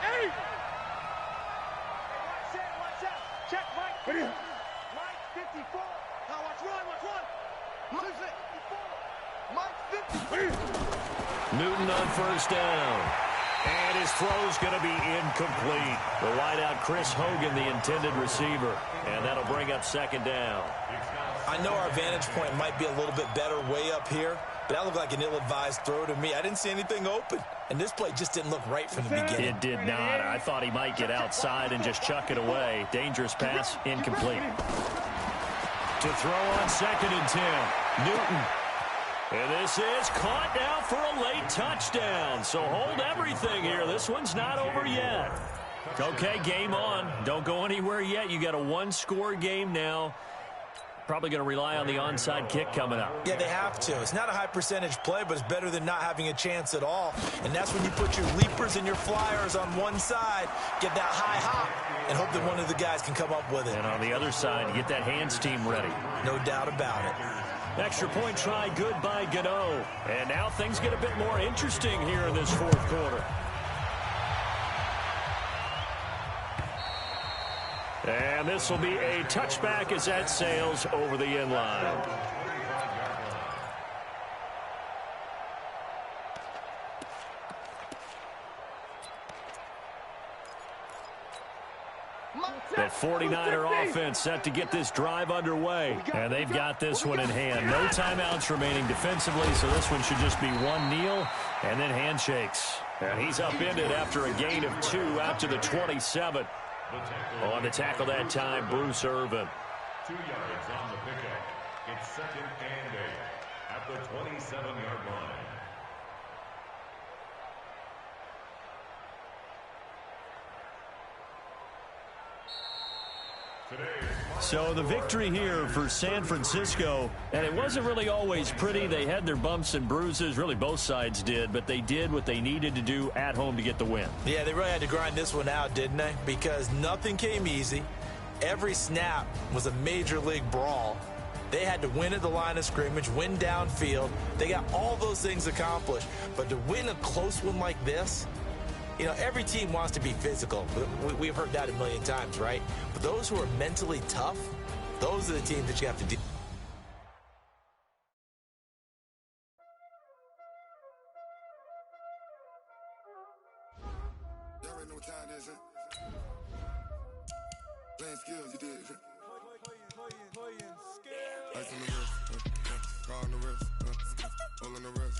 Hey! Watch out. Check, Mike. Ready. Mike, 54. Now watch one. Mike, 54. Mike, 50. Newton on first down. And his throw's going to be incomplete. The wideout, Chris Hogan, the intended receiver. And that'll bring up second down. I know our vantage point might be a little bit better way up here, but that looked like an ill-advised throw to me. I didn't see anything open, and this play just didn't look right from the beginning. It did not. I thought he might get outside and just chuck it away. Dangerous pass, incomplete. To throw on second and 10, Newton. And this is caught now for a late touchdown. So hold everything here. This one's not over yet. Okay, game on. Don't go anywhere yet. You got a 1-score game now. Probably going to rely on the onside kick coming up. Yeah, they have to. It's not a high percentage play, but it's better than not having a chance at all. And that's when you put your leapers and your flyers on one side, get that high hop, and hope that one of the guys can come up with it. And on the other side, get that hands team ready. No doubt about it. Extra point try good by Gano. And now things get a bit more interesting here in this 4th quarter. And this will be a touchback as that sails over the end line. The 49er offense set to get this drive underway. And they've got this one in hand. No timeouts remaining defensively, so this one should just be one kneel and then handshakes. And he's upended after a gain of 2 out to the 27. On the tackle that time, Bruce Irvin. 2 yards on the pickup. It's 2nd and 8 at the 27-yard line. So the victory here for San Francisco, and it wasn't really always pretty. They had their bumps and bruises, really both sides did, but they did what they needed to do at home to get the win. Yeah, they really had to grind this one out, didn't they? Because nothing came easy. Every snap was a major league brawl. They had to win at the line of scrimmage, win downfield. They got all those things accomplished. But to win a close one like this, you know, every team wants to be physical. We've heard that a million times, right? But those who are mentally tough, those are the teams that you have to deal with. Y'all already know what time it is, playing skills, you did. Ice on the wrist, car on the wrist, hole in the wrist,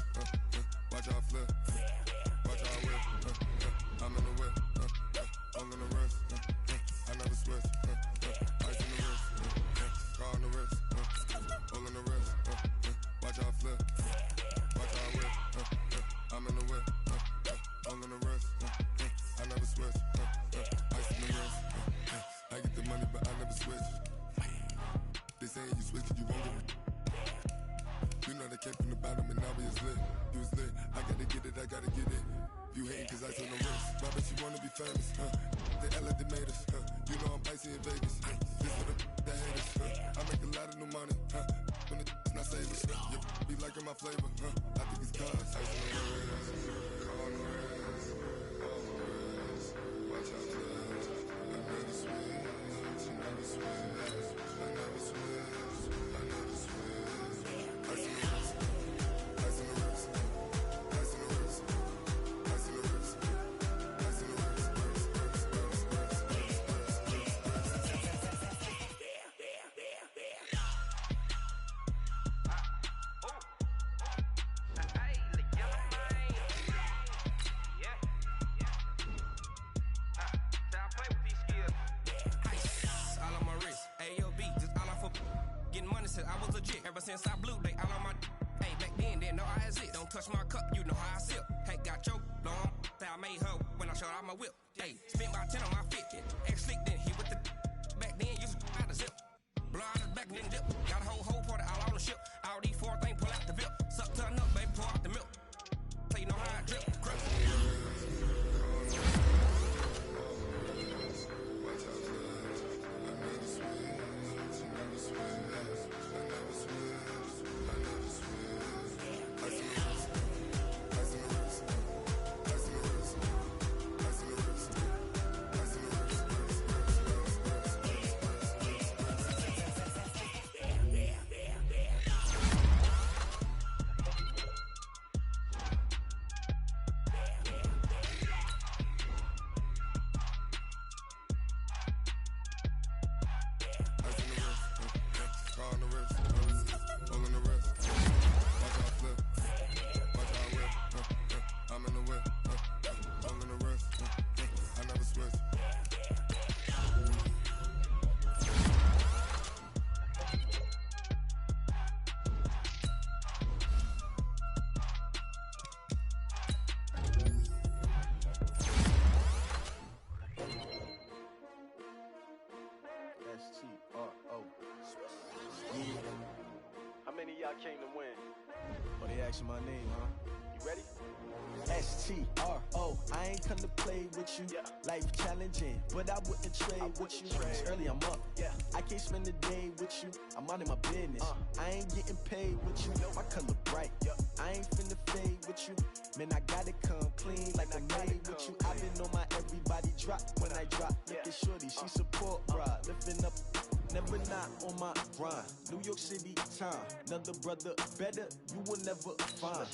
watch out flip, watch out whip, I'm in the whip, hole in the wrist, I never switch, ice on the wrist, car on the wrist, hole in the wrist, watch out flip, watch out whip, I'm in the whip, hole in the wrist, I never switch, ice on the wrist, I get the money but I never switch. They say you switch it, you won't get it. You know they came from the bottom and now we is lit. You was lit, I gotta get it, I gotta get it. You hating cause I took no risks. My bitch, you wanna be famous, They Ella, they made us, You know I'm icy in Vegas, This for the haters, I make a lot of new money, When it's not savings, Be liking my flavor, I think it's cause ice on the wrist, on the wrist, on the wrist. Watch out, cuz I never switch, I never switch, I never switch, I never switch. Ice on the wrist, ice on the wrist, ice on the wrist, ice on the wrist, ice on the wrist. I was legit ever since I blew they all on my hey back then didn't know I exist. Don't touch my cup, you know how I sip. Hey, got your long I made her when I showed out my whip. Hey, spent about 10 on my 50. Ex-slick then hit with the back then used to out the zip. Blow out his back and then dip. Got a whole party all on the ship. All these four things pull out the bill. Suck to the nut, baby, pour out the milk. So you know how I drip. Grip. Y'all came to win. Oh, they asking my name, huh? You ready? STRO, I ain't come to play with you. Yeah. Life challenging, but I wouldn't trade with you. It's early, I'm up. Yeah. I can't spend the day with you. I'm minding my business. I ain't getting paid with you. My color bright. Yeah. I ain't finna fade with you. Man, I gotta come clean like I made with you. I've been on my everybody drop when I drop. Look at shorty, she support, bruh. Lifting up. Never not on my grind. New York City time. Another brother better, you will never find.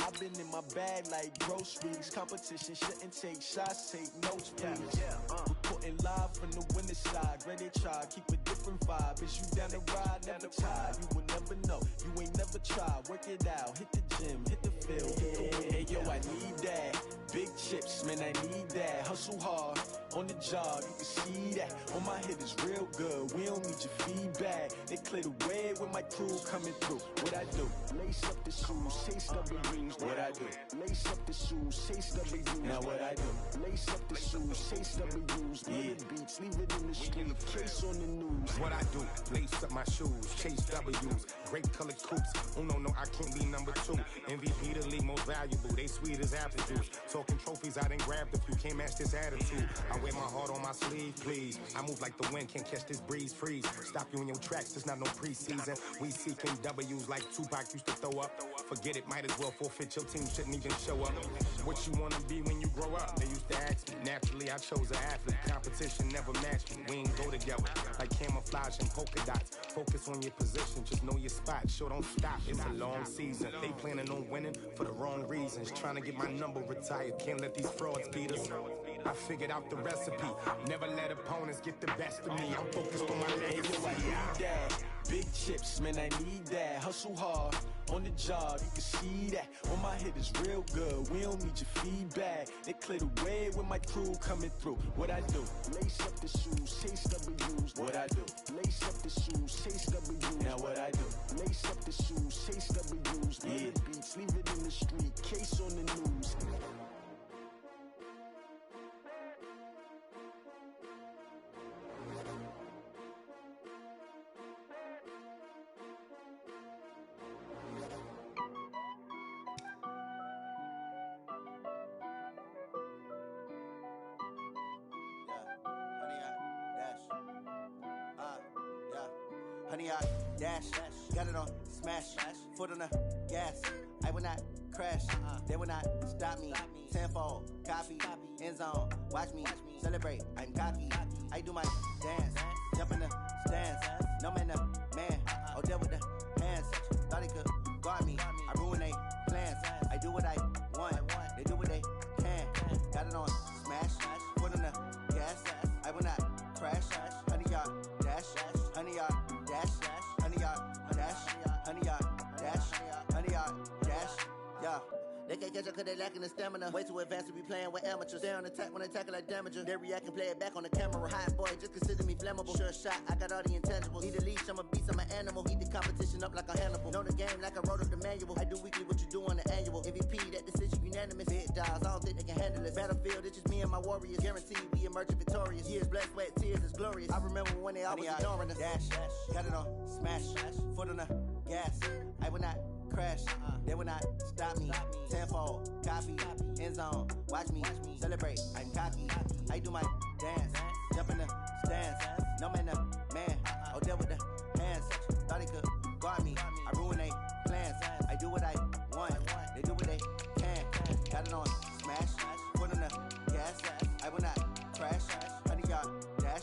I've been in my bag like groceries. Competition shouldn't take shots, take notes, please. Reporting live from the winning side. Ready to try, keep a different vibe. Is you down the ride, never tired. You will never know, you ain't never tried. Work it out, hit the gym, hit the field. Hey yo, I need that. Big chips, man, I need that. Hustle hard, on the job, you can see that. On my hit is real good, we don't need your feedback. They clear the way with my crew coming through. What I do? Lace up the shoes, chase W's. What I do? Lace up the shoes, chase W's. Now what I do? Lace up the shoes, chase W's. Yeah. Beats, leave it in the street, case on the news. What I do? Lace up my shoes, chase W's. Great colored coops. Oh no, I can't be number 2. MVP the league most valuable. They sweet as apple juice. Talking trophies, I done grabbed a few. Can't match this attitude. I wear my heart on my sleeve, please. I move like the wind, can't catch this breeze, freeze. Stop you in your tracks, it's not no preseason. We seeking W's like Tupac used to throw up. Forget it, might as well forfeit. Your team shouldn't even show up. What you wanna be when you grow up? They used to ask me. Naturally, I chose an athlete. Competition never matched me. We ain't go together like camouflage and polka dots. Focus on your position, just know your spot. Sure, don't stop. It's a long season. They planning on winning for the wrong reasons. Trying to get my number retired. Can't let these frauds beat us. I figured out the recipe. Never let opponents get the best of me. I'm focused on my legacy. I need that. Big chips, man, I need that. Hustle hard, on the job, you can see that. On my hit is real good, we don't need your feedback. They clear the way with my crew coming through. What I do? Lace up the shoes, chase W's. What I do? Lace up the shoes, chase W's. Now what I do? Lace up the shoes, chase W's. Yeah. Beats, leave it in the street, case on the news. 100-yard dash. Got it on smash. Foot on the gas. I will not crash. They will not stop me. Tenfold, copy, end zone. Watch me celebrate. I'm cocky. I do my dance. Jump in the stands. No man, the man. Oh, there with the hands. Thought he could guard me. I ruin they plans. I do what I want. They do what they can. Got it on smash. Foot on the gas. I will not crash. 100-yard dash. 100-yard dash. 100-yard dash. 100-yard dash. 100-yard dash. Yeah. They can't catch up cause they lacking the stamina. Way too advanced to be playing with amateurs. Stay on attack when they tackle like damager. They react and play it back on the camera. Hot boy, just consider me flammable. Sure shot, I got all the intangibles. Need a leash, I'm a beast, I'm an animal. Eat the competition up like a Hannibal. Know the game like I wrote up the manual. I do weekly what you do on the annual. MVP, that decision unanimous. Big dogs, I don't think they can handle it. Battlefield, it's just me and my warriors. Guaranteed we emerge victorious. Years, blood, sweat, tears, it's glorious. I remember when they always ignoring us. Dash, got it on smash. Foot on the gas. I will not crash. They will not stop me. Tenfold, copy, end zone. Watch me celebrate. I'm cocky. I do my dance. Jump in the stands. No man, the man. Oh, there with the hands. Thought he could guard me. I ruin they plans. I do what I want. They do what they can. Got it on smash. Foot on the gas. I will not crash. 100-yard dash.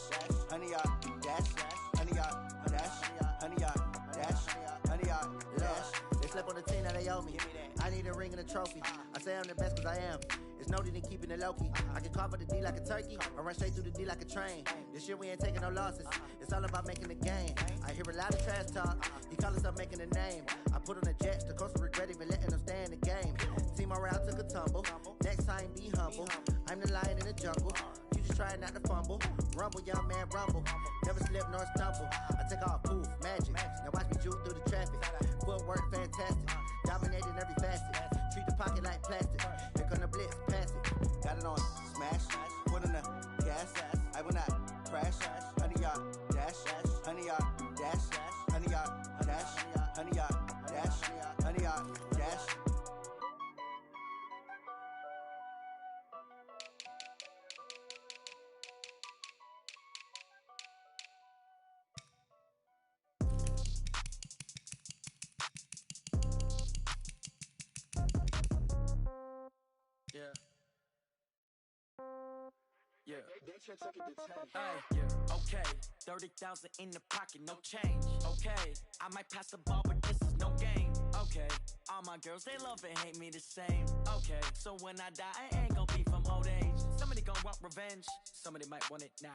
100-yard dash. 100-yard dash. 100-yard dash. 100-yard dash. They slept on the team, now they owe me. I need a ring and a trophy. I say I'm the best cause I am. It's noted in keeping it low-key. I can carve up the D like a turkey or run straight through the D like a train. This year we ain't taking no losses. It's all about making the game. I hear a lot of trash talk. He call himself making a name. I put on the Jets. The coach will regret even letting them stay in the game. Team morale took a tumble. Next time be humble. I'm the lion in the jungle. You just try not to fumble. Rumble, young man, rumble. Never slip nor stumble. I take off, poof, magic. Now watch me juke through the traffic. Footwork fantastic. Dominating every facet. Treat the pocket like plastic. Here come the blitz, pass it. Got it on smash. Foot on the gas. I will not crash. 100-yard dash. 100-yard dash. 100-yard dash. 100-yard dash. 100-yard dash. Yeah. Yeah. Hey, yeah. Okay. 30,000 in the pocket, no change. Okay. I might pass the ball, but this is no game. Okay. All my girls, they love and hate me the same. Okay. So when I die, I ain't gon' be from old age. Somebody gon' want revenge. Somebody might want it now.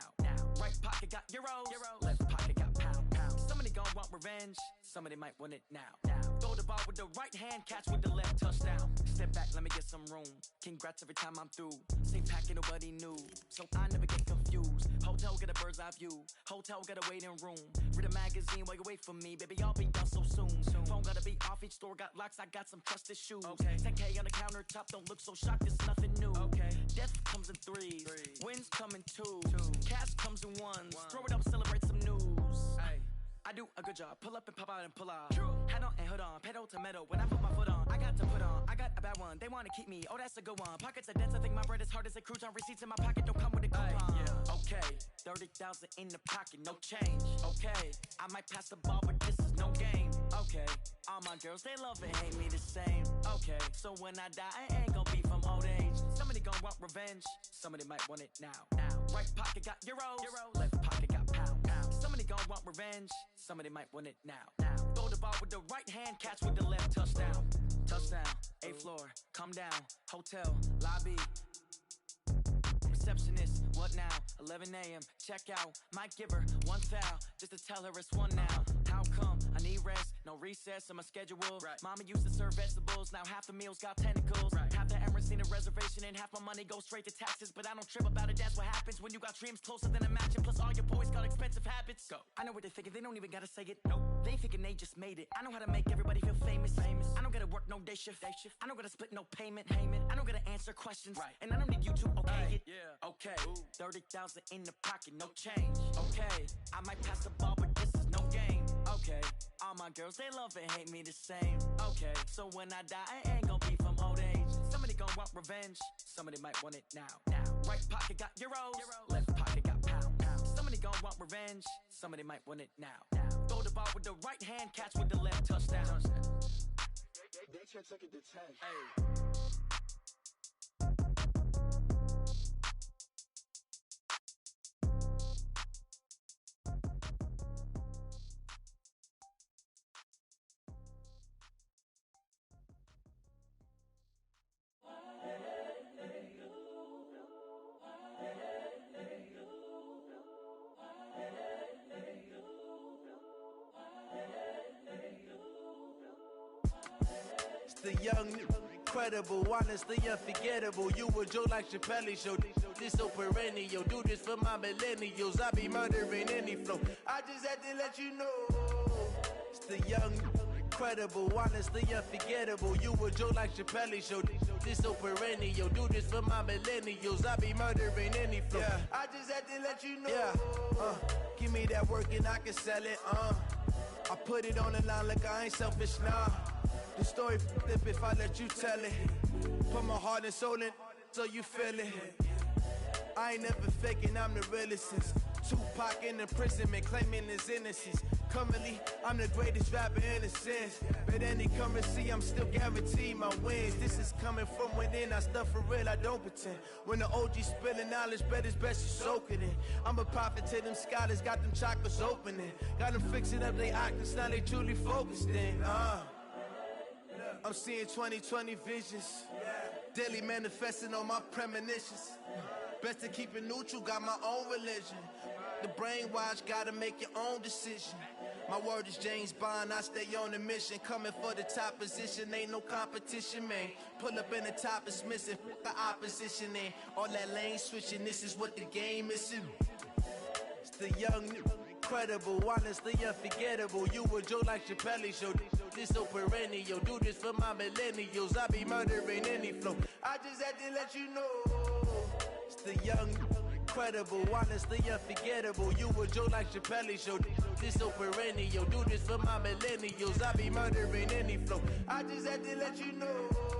Right pocket got euros. Left pocket got pound. Somebody gon' want revenge. Somebody might want it now. Throw the ball with the right hand, catch with the left, touchdown. Step back, let me get some room. Congrats every time I'm through. Same packet, nobody knew. So I never get confused. Hotel get a bird's eye view. Hotel get a waiting room. Read a magazine while you wait for me. Baby, I'll be done so soon. Phone gotta be off, each store got locks. I got some trusted shoes. 10K on the countertop, don't look so shocked, it's nothing new. Death comes in threes. Wins come in twos. Cash comes in ones. Throw it up, celebrate some news. I do a good job. Pull up and pop out and pull out. Hat on and hood on. Pedal to metal. When I put my foot on, I got to put on. I got a bad one. They want to keep me. Oh, that's a good one. Pockets are dense. I think my bread is hard as a crouton. Receipts in my pocket don't come with a coupon. Yeah. Okay. 30,000 in the pocket. No change. Okay. I might pass the ball, but this is no game. Okay. All my girls, they love and hate me the same. Okay. So when I die, I ain't gonna be from old age. Somebody gon' want revenge. Somebody might want it now. Right pocket got euros. Left pocket got pound. Somebody gon' want revenge. Somebody might want it now. Throw the ball with the right hand, catch with the left, touchdown. Touchdown, 8th floor, come down. Hotel, lobby. Receptionist, what now? 11 a.m., check out. Might give her one foul, just to tell her it's one now. How come? I need rest, no recess in my schedule. Mama used to serve vegetables, now half the meals got tentacles. Half the Emirates need a reservation and half my money goes straight to taxes. But I don't trip about it, that's what happens when you got dreams closer than a matching. Plus all your boys got expensive habits. Go. I know what they're thinking, they don't even gotta say it. Nope. They thinking they just made it. I know how to make everybody feel famous. I don't gotta work no day shift. I don't gotta split no payment. I don't gotta answer questions. And I don't need you to okay it. Okay, 30,000 in the pocket, no change. Okay, I might pass the ball, but this is no game. Okay, all my girls, they love and hate me the same. Okay, so when I die, I ain't gonna be from old age. Somebody gon' want revenge. Somebody might want it now. Right pocket got euros. Left pocket got pound. Somebody gon' want revenge. Somebody might want it now. Throw the ball off with the right hand, catch with the left touchdown. They took it to 10. Hey. The young, incredible, honestly unforgettable. You a Joe like Chappelle show. This so perennial. Do this for my millennials. I be murdering any flow. I just had to let you know. It's the young, incredible, honestly unforgettable. You a Joe like Chappelle show. This so perennial. Do this for my millennials. I be murdering any flow. Yeah. I just had to let you know. Yeah. Give me that work and I can sell it. I put it on the line like I ain't selfish, nah. The story flip if I let you tell it. Put my heart and soul in so you feel it. I ain't never faking, I'm the realest since Tupac in imprisonment, claiming his innocence. Currently, I'm the greatest rapper in a sense. But any currency, I'm still guaranteed my wins. This is coming from within, I stuff for real, I don't pretend. When the OG spilling knowledge, bet it's best you soak it in. I'm a prophet to them scholars, got them chakras opening. Got them fixing up they octaves, now they truly focused in. I'm seeing 2020 visions, daily manifesting on my premonitions. Best to keep it neutral, got my own religion. The brainwash, gotta make your own decision. My word is James Bond, I stay on the mission. Coming for the top position, ain't no competition, man. Pull up in the top, it's missing, the opposition in. All that lane switching, this is what the game is. It's the young, incredible, honestly unforgettable. You a Joe like Chappelle show. This so perennial. Do this for my millennials. I be murdering any flow. I just had to let you know. It's the young, incredible, honestly unforgettable. You a Joe like Chappelle show. This so perennial. Do this for my millennials. I be murdering any flow. I just had to let you know.